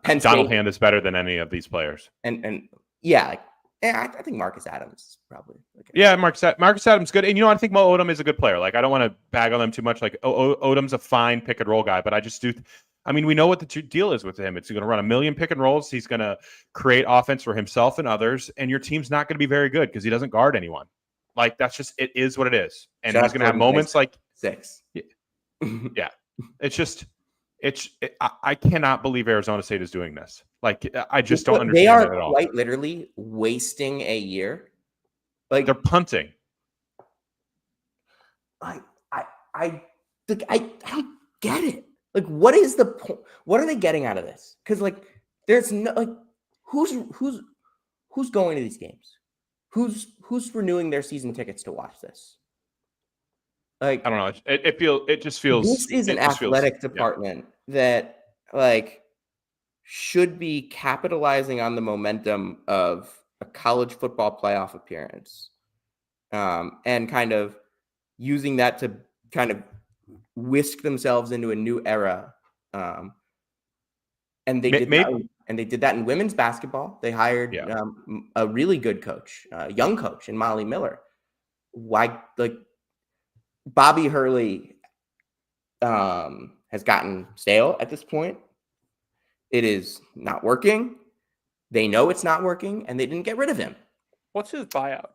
Penn State, Donald Hand is better than any of these players. And yeah, like, I think Marcus Adams is probably okay. Yeah, Marcus Adams good. And, you know, I think Mo Odom is a good player. Like, I don't want to bag on them too much. Like, Odom's a fine pick and roll guy, but I just do. I mean, we know what the deal is with him. It's going to run a million pick and rolls. He's going to create offense for himself and others, and your team's not going to be very good because he doesn't guard anyone. Like, that's just, it is what it is. And he's going to have moments like 6. Yeah. It's just, I cannot believe Arizona State is doing this. Like, I just don't understand they are it at all. Quite literally wasting a year. Like, they're punting. I don't get it. Like, what is the point? What are they getting out of this? Because, like, there's no, like, who's going to these games? Who's renewing their season tickets to watch this? Like, I don't know. It just feels. This is an athletic department that, like, should be capitalizing on the momentum of a college football playoff appearance, and kind of using that to kind of whisk themselves into a new era. And they did that in women's basketball. They hired a really good coach, a young coach in Molly Miller. Why, like, Bobby Hurley has gotten stale at this point. It is not working. They know it's not working, and they didn't get rid of him. What's his buyout?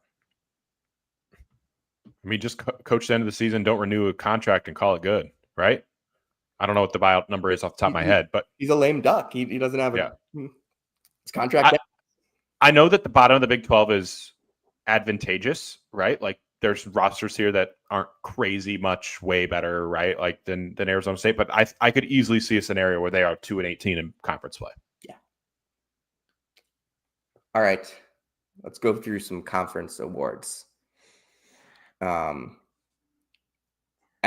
I mean, just coach the end of the season, don't renew a contract and call it good, right? I don't know what the buyout number is off the top of my head, but he's a lame duck. He doesn't have his contract. I know that the bottom of the Big 12 is advantageous, right? Like, there's rosters here that aren't crazy much way better, right? Like than Arizona State, but I could easily see a scenario where they are 2-18 in conference play. Yeah. All right, let's go through some conference awards. I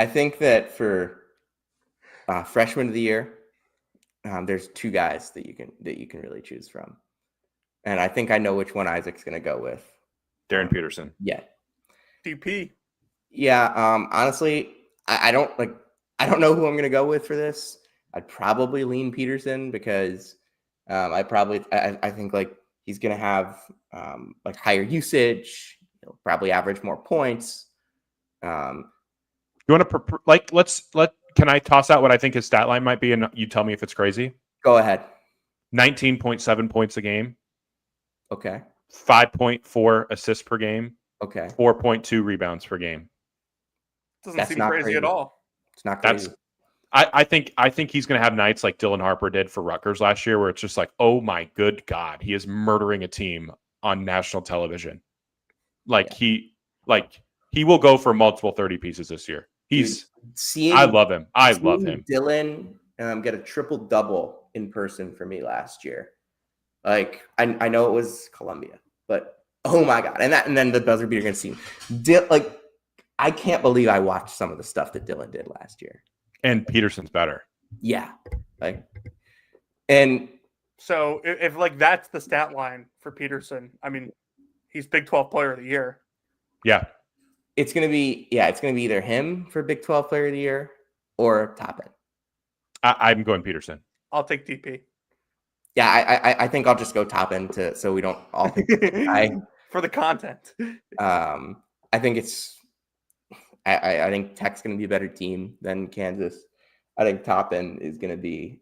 think that for freshman of the year, there's two guys that you can really choose from, and I think I know which one Isaac's going to go with. Darren Peterson. Yeah. DP. Yeah. Honestly, I don't know who I'm going to go with for this. I'd probably lean Peterson because I think like he's going to have like higher usage. He'll probably average more points. You want to can I toss out what I think his stat line might be, and you tell me if it's crazy? Go ahead. 19.7 points a game. Okay. 5.4 assists per game. Okay. 4.2 rebounds per game. Doesn't seem crazy at all. It's not crazy. I think he's going to have nights like Dylan Harper did for Rutgers last year, where it's just like, oh my good God, he is murdering a team on national television. Like he will go for multiple 30 pieces this year. I love him. I love him. Dylan get a triple double in person for me last year. Like I know it was Columbia, but oh my God. And then the buzzer beater against team. Like I can't believe I watched some of the stuff that Dylan did last year. And Peterson's better. Yeah. And so if like that's the stat line for Peterson, I mean, he's Big 12 Player of the Year. Yeah. It's gonna be either him for Big 12 Player of the Year or Toppin. I'm going Peterson. I'll take DP. Yeah, I think I'll just go Toppin so we don't all pick for the content. I think I think Tech's gonna be a better team than Kansas. I think Toppin is gonna be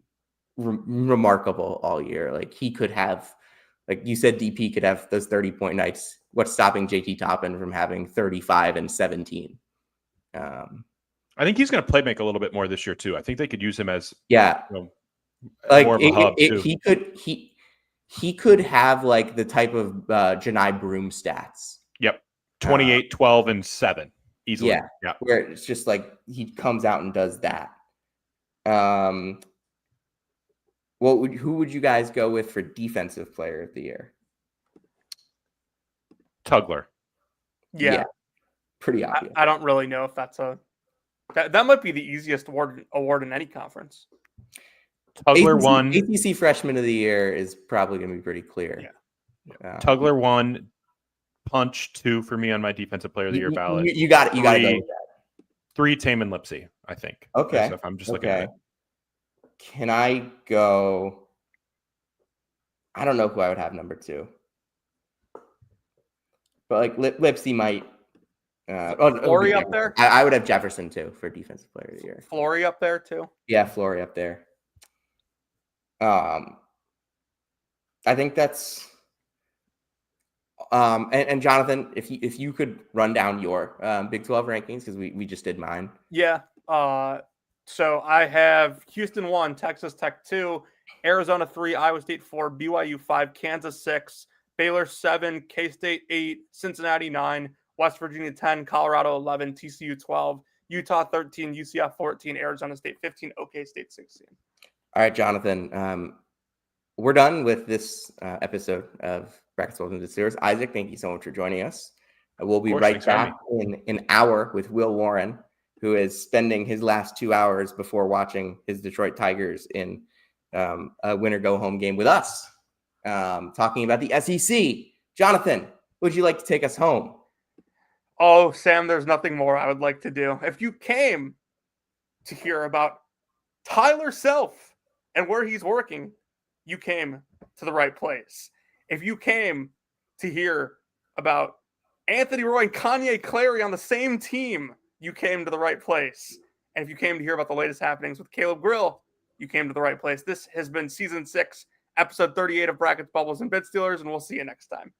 remarkable all year. Like he could have, like you said, DP could have those 30-point nights. What's stopping JT Toppin from having 35 and 17? I think he's going to play make a little bit more this year too. I think they could use him as like more of a hub too. He could have like the type of Janai Broom stats. Yep, 28, 12, and 7 easily. Yeah, where it's just like he comes out and does that. Who would you guys go with for defensive player of the year? Tugler. Yeah. Pretty obvious. I don't really know if that's that might be the easiest award in any conference. Tugler won. ACC Freshman of the Year is probably going to be pretty clear. Yeah. Tugler won. Punch 2 for me on my defensive player of the year ballot. You got to go with that. 3 Taman Lipsy, I think. Okay. If I'm just looking at it. Can I go? I don't know who I would have number 2. But like Lipsy might. Flory up there? I would have Jefferson too for defensive player of the year. Flory up there too? Yeah, Flory up there. I think that's. And Jonathan, if you could run down your Big 12 rankings, because we just did mine. Yeah. So I have Houston 1, Texas Tech 2, Arizona 3, Iowa State 4, BYU 5, Kansas 6, Baylor 7, K-State 8, Cincinnati 9, West Virginia 10, Colorado 11, TCU 12, Utah 13, UCF 14, Arizona State 15, OK State 16. All right, Jonathan. We're done with this episode of Brackets, Bubbles, and Bidstealers. Isaac, thank you so much for joining us. We'll be right back in an hour with Will Warren, who is spending his last 2 hours before watching his Detroit Tigers in a winner-go-home game with us, talking about the SEC. Jonathan, would you like to take us home? Oh, Sam, there's nothing more I would like to do. If you came to hear about Tyler Self and where he's working, you came to the right place. If you came to hear about Anthony Roy and Kanye Clary on the same team, you came to the right place. And if you came to hear about the latest happenings with Caleb Grill, you came to the right place. This has been Season 6, Episode 38 of Brackets, Bubbles, and Bidstealers, and we'll see you next time.